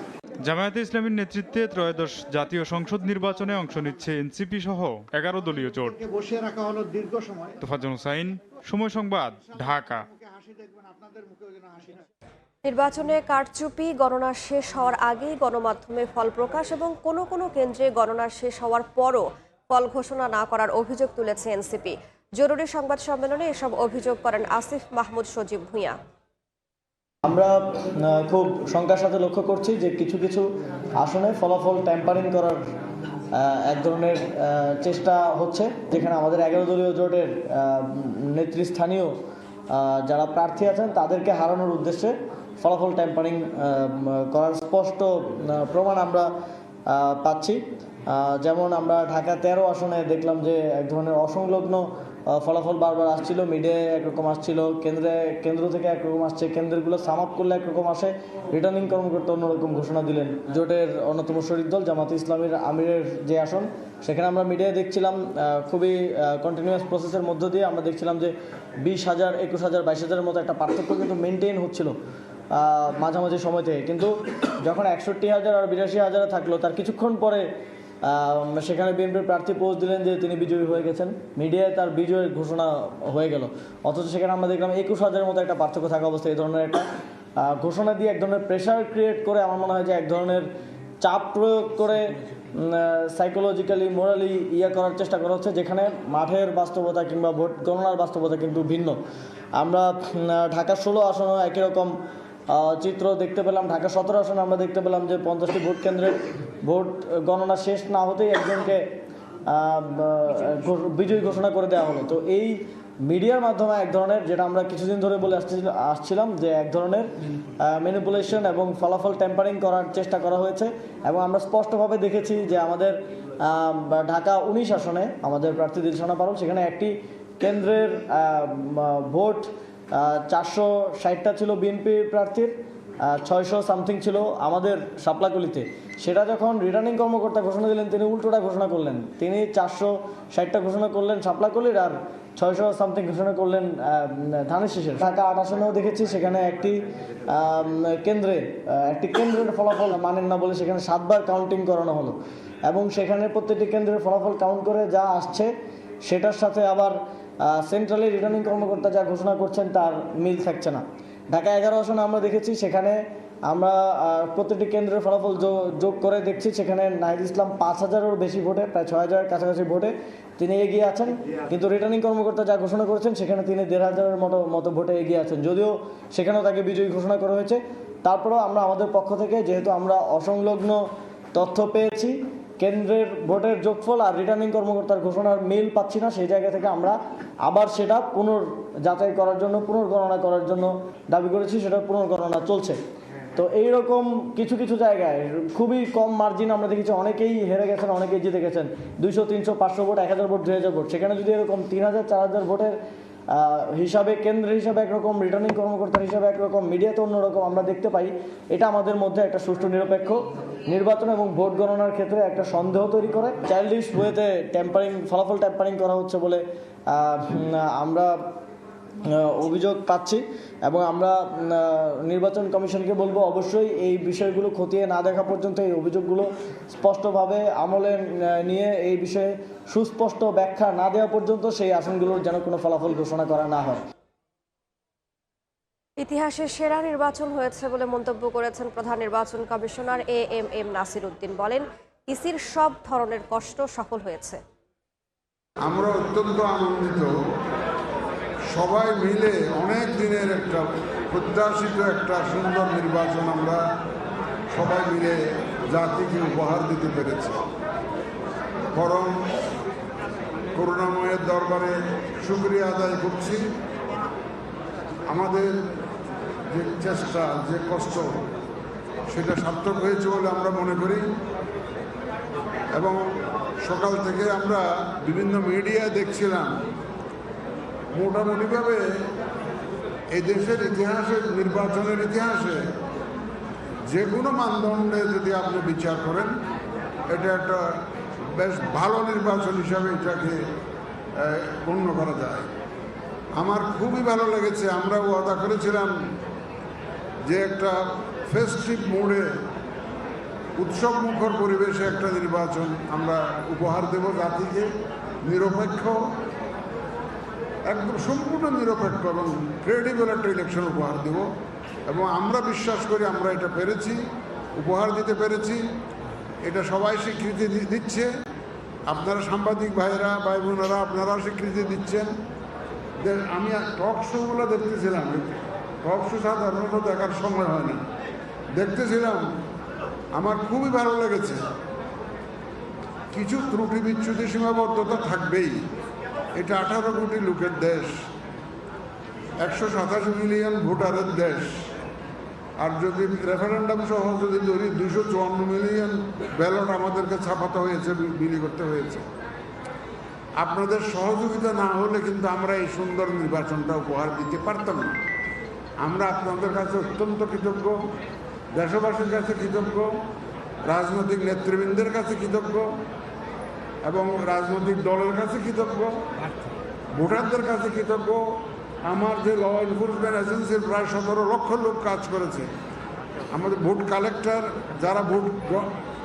জামায়াতে ইসলামীর নেতৃত্বে ত্রয়োদশ জাতীয় সংসদ নির্বাচনে অংশ নিচ্ছে এনসিপি সহ 11 দলীয় জোট। বসিয়ে রাখা হলো দীর্ঘ সময়। তোফাজ্জল হোসাইন, সময় সংবাদ, ঢাকা। নির্বাচনে কারচুপি, গণনা শেষ হওয়ার আগেই গণমাধ্যমে ফল প্রকাশ এবং কোনো কোনো কেন্দ্রে গণনা শেষ হওয়ার পরও ফল ঘোষণা না করার অভিযোগ তুলেছে এনসিপি। জরুরি সংবাদ সম্মেলনে এসব অভিযোগ করেন আসিফ মাহমুদ সজীব ভূঁইয়া। আমরা খুব শঙ্কার সাথে লক্ষ্য করছি যে কিছু কিছু আসনে ফলাফল ট্যাম্পারিং করার এক ধরনের চেষ্টা হচ্ছে, যেখানে আমাদের 11 দলীয় জোটের নেতৃস্থানীয় যারা প্রার্থী আছেন তাদেরকে হারানোর উদ্দেশ্যে ফলাফল ট্যাম্পারিং করার স্পষ্ট প্রমাণ আমরা পাচ্ছি। যেমন আমরা ঢাকা 13 আসনে দেখলাম যে এক ধরনের অসংলগ্ন ফলাফল বারবার আসছিল, মিডিয়ায় একরকম আসছিল, কেন্দ্র থেকে একরকম আসছে, কেন্দ্রগুলো সাম আপ করলে একরকম আসে, রিটার্নিং কর্মকর্তা অন্যরকম ঘোষণা দিলেন। জোটের অন্যতম শরিক দল জামাতে ইসলামীর আমিরের যে আসন, সেখানে আমরা মিডিয়ায় দেখছিলাম খুবই কন্টিনিউয়াস প্রসেসের মধ্য দিয়ে আমরা দেখছিলাম যে 20,000, 21,000, 22,000-এর মতো একটা পার্থক্য কিন্তু মেনটেন হচ্ছিল মাঝামাঝি সময় থেকে। কিন্তু যখন 61,000 আর 82,000 থাকলো, তার কিছুক্ষণ পরে সেখানে বিএনপির প্রার্থী পোস্ট দিলেন যে তিনি বিজয়ী হয়ে গেছেন, মিডিয়ায় তার বিজয়ের ঘোষণা হয়ে গেল। অথচ সেখানে আমরা দেখলাম 21,000-এর মতো একটা পার্থক্য থাকা অবস্থায় এই ধরনের একটা ঘোষণা দিয়ে এক ধরনের প্রেশার ক্রিয়েট করে আমার মনে হয় যে এক ধরনের চাপ প্রয়োগ করে সাইকোলজিক্যালি মোরালি করার চেষ্টা করা হচ্ছে, যেখানে মাঠের বাস্তবতা কিংবা ভোট গণনার বাস্তবতা কিন্তু ভিন্ন। আমরা ঢাকা 16 আসনেও একই রকম চিত্র দেখতে পেলাম। ঢাকা 17 আসনে আমরা দেখতে পেলাম যে 50টি ভোট কেন্দ্রের ভোট গণনা শেষ না হতেই একজনকে বিজয়ী ঘোষণা করে দেওয়া হলো। তো এই মিডিয়ার মাধ্যমে এক ধরনের, যেটা আমরা কিছুদিন ধরে বলে আসছিলাম যে এক ধরনের ম্যানিপুলেশন এবং ফলাফল ট্যাম্পারিং করার চেষ্টা করা হয়েছে। এবং আমরা স্পষ্টভাবে দেখেছি যে আমাদের ঢাকা 19 আসনে আমাদের প্রার্থী দিলশানা পারুল, সেখানে একটি কেন্দ্রের ভোট 460টা ছিল বিএনপি প্রার্থীর, 600 সামথিং ছিল আমাদের শাপলাকলিতে। সেটা যখন রিটার্নিং কর্মকর্তা ঘোষণা দিলেন, তিনি উল্টোটা ঘোষণা করলেন। তিনি 460টা ঘোষণা করলেন শাপলাকলির, আর 600 সামথিং ঘোষণা করলেন ধানের শীষের। ঢাকা 8 আসনেও দেখেছি সেখানে একটি কেন্দ্রের ফলাফল মানেন না বলে সেখানে 7 বার কাউন্টিং করানো হলো, এবং সেখানে প্রত্যেকটি কেন্দ্রের ফলাফল কাউন্ট করে যা আসছে সেটার সাথে আবার সেন্ট্রালি রিটার্নিং কর্মকর্তা যা ঘোষণা করছেন তার মিল থাকছে না। ঢাকা 11 আসনে আমরা দেখেছি সেখানে আমরা প্রত্যেকটি কেন্দ্রের ফলাফল যোগ করে দেখছি সেখানে নাহিদ ইসলাম 5,000-এরও বেশি ভোটে, প্রায় 6,000-এর কাছাকাছি ভোটে তিনি এগিয়ে আছেন, কিন্তু রিটার্নিং কর্মকর্তা যা ঘোষণা করেছেন সেখানে তিনি 1,500-এর মতো ভোটে এগিয়ে আছেন, যদিও সেখানেও তাকে বিজয়ী ঘোষণা করা হয়েছে। তারপরেও আমরা আমাদের পক্ষ থেকে, যেহেতু আমরা অসংলগ্ন তথ্য পেয়েছি, কেন্দ্রের ভোটের যোগফল আর রিটার্নিং কর্মকর্তার ঘোষণার মিল পাচ্ছি না, সেই জায়গা থেকে আমরা আবার সেটা পুনর্যাচাই করার জন্য, পুনর্গণনা করার জন্য দাবি করেছি, সেটা পুনর্গণনা চলছে। তো এইরকম কিছু কিছু জায়গায় খুবই কম মার্জিন আমরা দেখেছি, অনেকেই হেরে গেছেন, অনেকেই জিতে গেছেন, 200, 300, 500 ভোট, 1000 ভোট, 2000 ভোট। সেখানে যদি এরকম 3000, 4000 ভোটের হিসাবে, কেন্দ্রের হিসাবে একরকম, রিটার্নিং কর্মকর্তার হিসাবে একরকম, মিডিয়াতে অন্যরকম আমরা দেখতে পাই, এটা আমাদের মধ্যে একটা সুষ্ঠু নিরপেক্ষ নির্বাচন এবং ভোট গণনার ক্ষেত্রে একটা সন্দেহ তৈরি করে। চাইল্ডিশ ওয়েতে ফলাফল ট্যাম্পারিং করা হচ্ছে বলে আমরা অভিযোগ পাচ্ছি, এবং আমরা নির্বাচন কমিশনকে বলবো অবশ্যই এই বিষয়গুলো খতিয়ে না দেখা পর্যন্ত, এই অভিযোগগুলো স্পষ্টভাবে আমলে নিয়ে এই বিষয়ে সুস্পষ্ট ব্যাখ্যা না দেওয়া পর্যন্ত সেই আসনগুলোর যেন কোনো ফলাফল ঘোষণা করা না হয়। ইতিহাসের সেরা নির্বাচন হয়েছে বলে মন্তব্য করেছেন প্রধান নির্বাচন কমিশনার AMM নাসির উদ্দিন। বলেন, ইসির সব ধরনের কষ্ট সফল হয়েছে। আমরা অত্যন্ত আনন্দিত সবাই মিলে অনেক দিনের একটা প্রত্যাশিত একটা সুন্দর নির্বাচন আমরা সবাই মিলে জাতিকে উপহার দিতে পেরেছি। বরং করুণাময়ের দরবারে শুকরিয়া আদায় করছি। আমাদের যে চেষ্টা, যে কষ্ট, সেটা সার্থক হয়েছে বলে আমরা মনে করি। এবং সকাল থেকে আমরা বিভিন্ন মিডিয়ায় দেখছিলাম, মোটামুটিভাবে এই দেশের ইতিহাসে, নির্বাচনের ইতিহাসে যে কোনো মানদণ্ডে যদি আপনি বিচার করেন, এটা একটা বেশ ভালো নির্বাচন হিসাবে এটাকে গণ্য করা যায়। আমার খুবই ভালো লেগেছে। আমরা ওয়াদা করেছিলাম যে একটা ফেস্টিভ মোডে, উৎসব মুখর পরিবেশে একটা নির্বাচন আমরা উপহার দেব জাতিকে, নিরপেক্ষ, একদম সম্পূর্ণ নিরপেক্ষ এবং ক্রেডিবল একটা ইলেকশন উপহার দেব। এবং আমরা বিশ্বাস করি আমরা এটা পেরেছি, উপহার দিতে পেরেছি। এটা সবাই স্বীকৃতি দিচ্ছে। আপনারা সাংবাদিক ভাইরা, ভাই বোনেরা, আপনারা স্বীকৃতি দিচ্ছেন। আমি টক শোগুলো দেখতেছিলাম, টক শো সাধারণত দেখার সময় হয় না, দেখতেছিলাম, আমার খুবই ভালো লেগেছে। কিছু ত্রুটি বিচ্যুতি সীমাবদ্ধতা থাকবেই। এটা 18 কোটি লোকের দেশ, 127 মিলিয়ন ভোটারের দেশ। আর যদি রেফারেন্ডাম সহ যদি ধরি 254 মিলিয়ন ব্যালট আমাদেরকে ছাপাতে হয়েছে, বিলি করতে হয়েছে। আপনাদের সহযোগিতা না হলে কিন্তু আমরা এই সুন্দর নির্বাচনটা উপহার দিতে পারতাম না। আমরা আপনাদের কাছে অত্যন্ত কৃতজ্ঞ, দেশবাসীর কাছে কৃতজ্ঞ, রাজনৈতিক নেতৃবৃন্দের কাছে কৃতজ্ঞ এবং রাজনৈতিক দলের কাছে কৃতজ্ঞ, ভোটারদের কাছে কৃতজ্ঞ। আমার যে ল এনফোর্সমেন্ট এজেন্সির প্রায় 17 লক্ষ লোক কাজ করেছে, আমাদের ভোট কালেক্টর যারা ভোট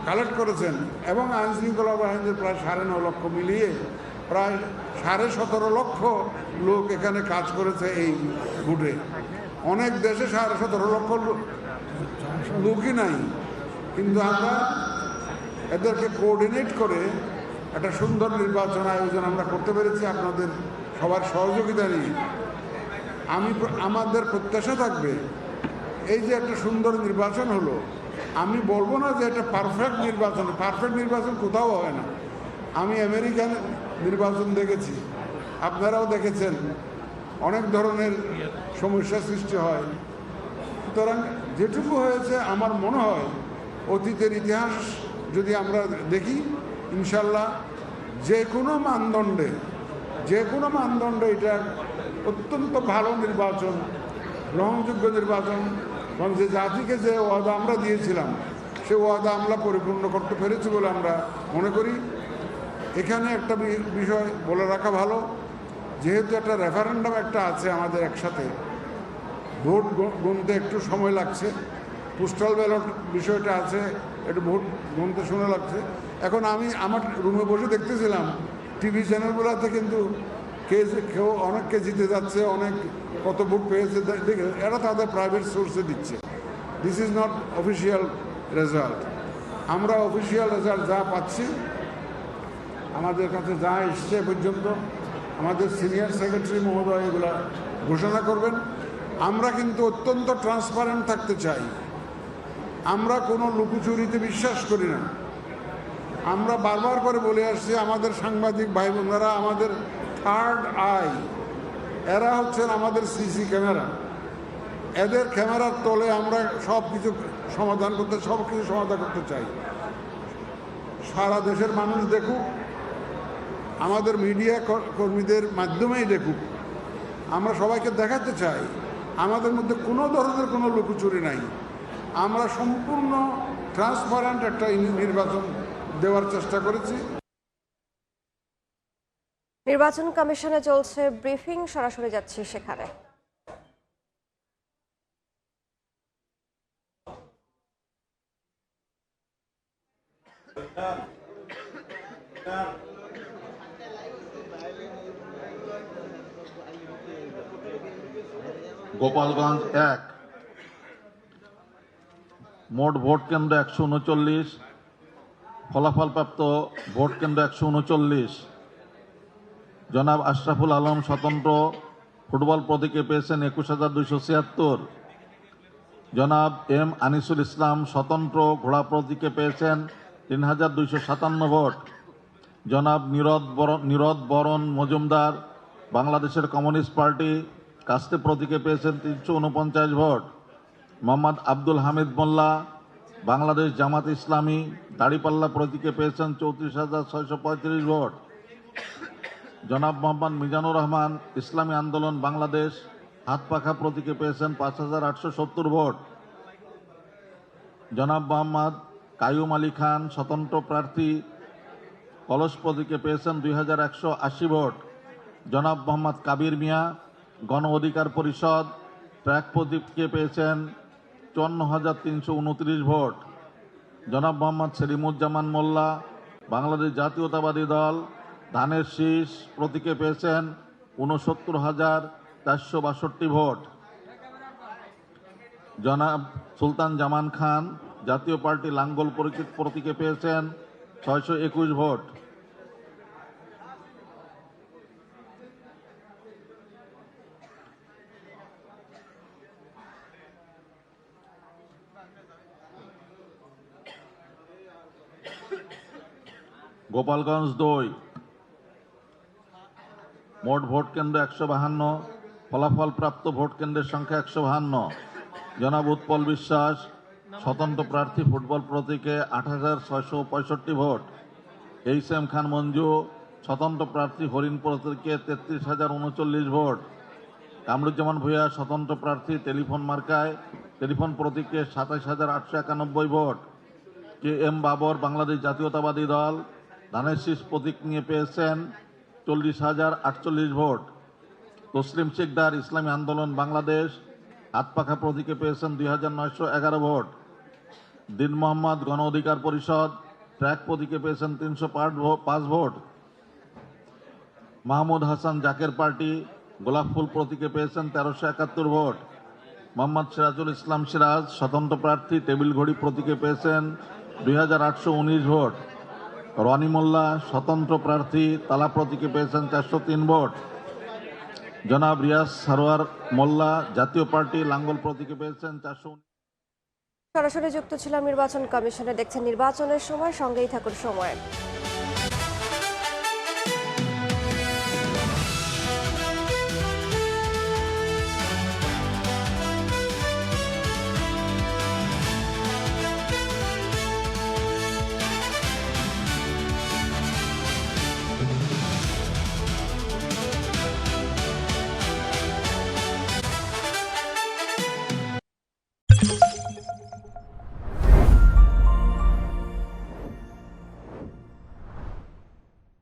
কালেক্ট করেছেন, এবং আইনশৃঙ্খলা বাহিনীর প্রায় 9.5 লক্ষ মিলিয়ে প্রায় 17.5 লক্ষ লোক এখানে কাজ করেছে এই ভোটে। অনেক দেশে 17.5 লক্ষ লোকই নাই, কিন্তু আমরা এদেরকে কোঅর্ডিনেট করে একটা সুন্দর নির্বাচন আয়োজন আমরা করতে পেরেছি আপনাদের সবার সহযোগিতা নিয়ে। আমাদের প্রত্যাশা থাকবে, এই যে একটা সুন্দর নির্বাচন হলো, আমি বলবো না যে এটা পারফেক্ট নির্বাচন, পারফেক্ট নির্বাচন কোথাও হয় না। আমি আমেরিকান নির্বাচন দেখেছি, আপনারাও দেখেছেন, অনেক ধরনের সমস্যা সৃষ্টি হয়। সুতরাং যেটুকু হয়েছে আমার মনে হয় অতীতের ইতিহাস যদি আমরা দেখি, ইনশাল্লাহ যে কোনো মানদণ্ডে এটা অত্যন্ত ভালো নির্বাচন, গ্রহণযোগ্য নির্বাচন। কারণ যে জাতিকে যে ওয়াদা আমরা দিয়েছিলাম, সে ওয়াদা আমরা পরিপূর্ণ করতে পেরেছি বলে আমরা মনে করি। এখানে একটা বিষয় বলে রাখা ভালো, যেহেতু একটা রেফারেন্ডাম একটা আছে আমাদের একসাথে, ভোট গুনতে একটু সময় লাগছে, পোস্টাল ব্যালট বিষয়টা আছে, একটু ভোট গুনতে সময় লাগছে। এখন আমি আমার রুমে বসে দেখতেছিলাম, টিভি চ্যানেলগুলোতে কিন্তু কেউ অনেককে জিতে যাচ্ছে, অনেক কত ভোট পেয়েছে দেখে এরা তাদের প্রাইভেট সোর্সে দিচ্ছে। This is not official result. আমরা অফিসিয়াল রেজাল্ট যা পাচ্ছি, আমাদের কাছে যা এসছে পর্যন্ত, আমাদের সিনিয়র সেক্রেটারি মহোদয় এগুলা ঘোষণা করবেন। আমরা কিন্তু অত্যন্ত ট্রান্সপারেন্ট থাকতে চাই। আমরা কোনো লুকোচুরিতে বিশ্বাস করি না। আমরা বারবার করে বলে আসছি, আমাদের সাংবাদিক ভাই বোনেরা আমাদের থার্ড আই, এরা হচ্ছেন আমাদের সিসি ক্যামেরা। এদের ক্যামেরার তলে আমরা সব কিছু সমাধান করতে চাই। সারা দেশের মানুষ দেখুক, আমাদের মিডিয়া কর্মীদের মাধ্যমেই দেখুক। আমরা সবাইকে দেখাতে চাই আমাদের মধ্যে কোনো ধরনের কোনো লুকোচুরি নাই। আমরা সম্পূর্ণ ট্রান্সপারেন্ট একটা নির্বাচন দেওয়ার চেষ্টা করেছি। নির্বাচন কমিশনে চলছে ব্রিফিং, সরাসরি যাচ্ছি সেখানে। গোপালগঞ্জ 1, মোট ভোট কেন্দ্র 139, ফলাফলপ্রাপ্ত ভোট কেন্দ্র 139। জনাব আশরাফুল আলম স্বতন্ত্র ফুটবল প্রতীকে পেয়েছেন 21,276। জনাব এম আনিসুল ইসলাম স্বতন্ত্র ঘোড়া প্রতীকে পেয়েছেন 3,257 ভোট। জনাব নীরদ বরণ মজুমদার বাংলাদেশের কমিউনিস্ট পার্টি কাস্তে প্রতীকে পেয়েছেন 349 ভোট। মোহাম্মদ আব্দুল হামিদ মোল্লা বাংলাদেশ জামাত ইসলামী দাড়িপাল্লা প্রতীকে পেয়েছেন 34,635 ভোট। জনাব মোহাম্মদ মিজানুর রহমান ইসলামী আন্দোলন বাংলাদেশ হাতপাখা প্রতীকে পেয়েছেন 5,870 ভোট। জনাব মোহাম্মদ কাইয়ুম আলী খান স্বতন্ত্র প্রার্থী কলস প্রতীকে পেয়েছেন 2,180 ভোট। জনাব মোহাম্মদ কাবির মিয়া গণ অধিকার পরিষদ ট্র্যাক প্রতীকে পেয়েছেন 54,329 ভোট। জনাব মোহাম্মদ সেলিমুজ্জামান মোল্লা বাংলাদেশ জাতীয়তাবাদী দল ধানের শীষ প্রতীকে পেয়েছেন 69,462 ভোট। জনাব সুলতান জামান খান জাতীয় পার্টি লাঙ্গল প্রতীকে পেয়েছেন 621 ভোট। গোপালগঞ্জ 2 মোট ভোট কেন্দ্র 152, ফলাফল প্রাপ্ত ভোট কেন্দ্রের সংখ্যা 152। জনাব উৎপল বিশ্বাস স্বতন্ত্র প্রার্থী ফুটবল প্রতীকে 8,665 ভোট। এইচ.এম. খান মঞ্জু স্বতন্ত্র প্রার্থী হরিণ প্রতীকে 33,039 ভোট। কামরুজ্জামান ভূঁইয়া স্বতন্ত্র প্রার্থী টেলিফোন মার্কায় টেলিফোন প্রতীকে 27,891 ভোট। কে.এম. বাবর বাংলাদেশ জাতীয়তাবাদী দল ধানের শীষ প্রতীক নিয়ে পেয়েছেন 40,048 ভোট। তসলিম শিকদার ইসলামী আন্দোলন বাংলাদেশ হাতপাখা প্রতীকে পেয়েছেন 2,911 ভোট। দিন মোহাম্মদ গণ অধিকার পরিষদ ট্র্যাক প্রতীকে পেয়েছেন 305 ভোট। মাহমুদ হাসান জাকের পার্টি গোলাপফুল প্রতীকে পেয়েছেন 1,371 ভোট। মোহাম্মদ সিরাজুল ইসলাম সিরাজ স্বতন্ত্র প্রার্থী টেবিল ঘড়ি প্রতীকে পেয়েছেন 2,819 ভোট। রনি মোল্লা স্বতন্ত্র প্রার্থী তালা প্রতীকে পেয়েছেন 403 ভোট। জনাব রিয়াজ সারোয়ার মোল্লা জাতীয় পার্টি লাঙ্গল প্রতীকে পেয়েছেন 419। সরাসরি যুক্ত ছিলাম নির্বাচন কমিশনে, দেখছেন নির্বাচনের সময়, সঙ্গেই থাকুন সময়।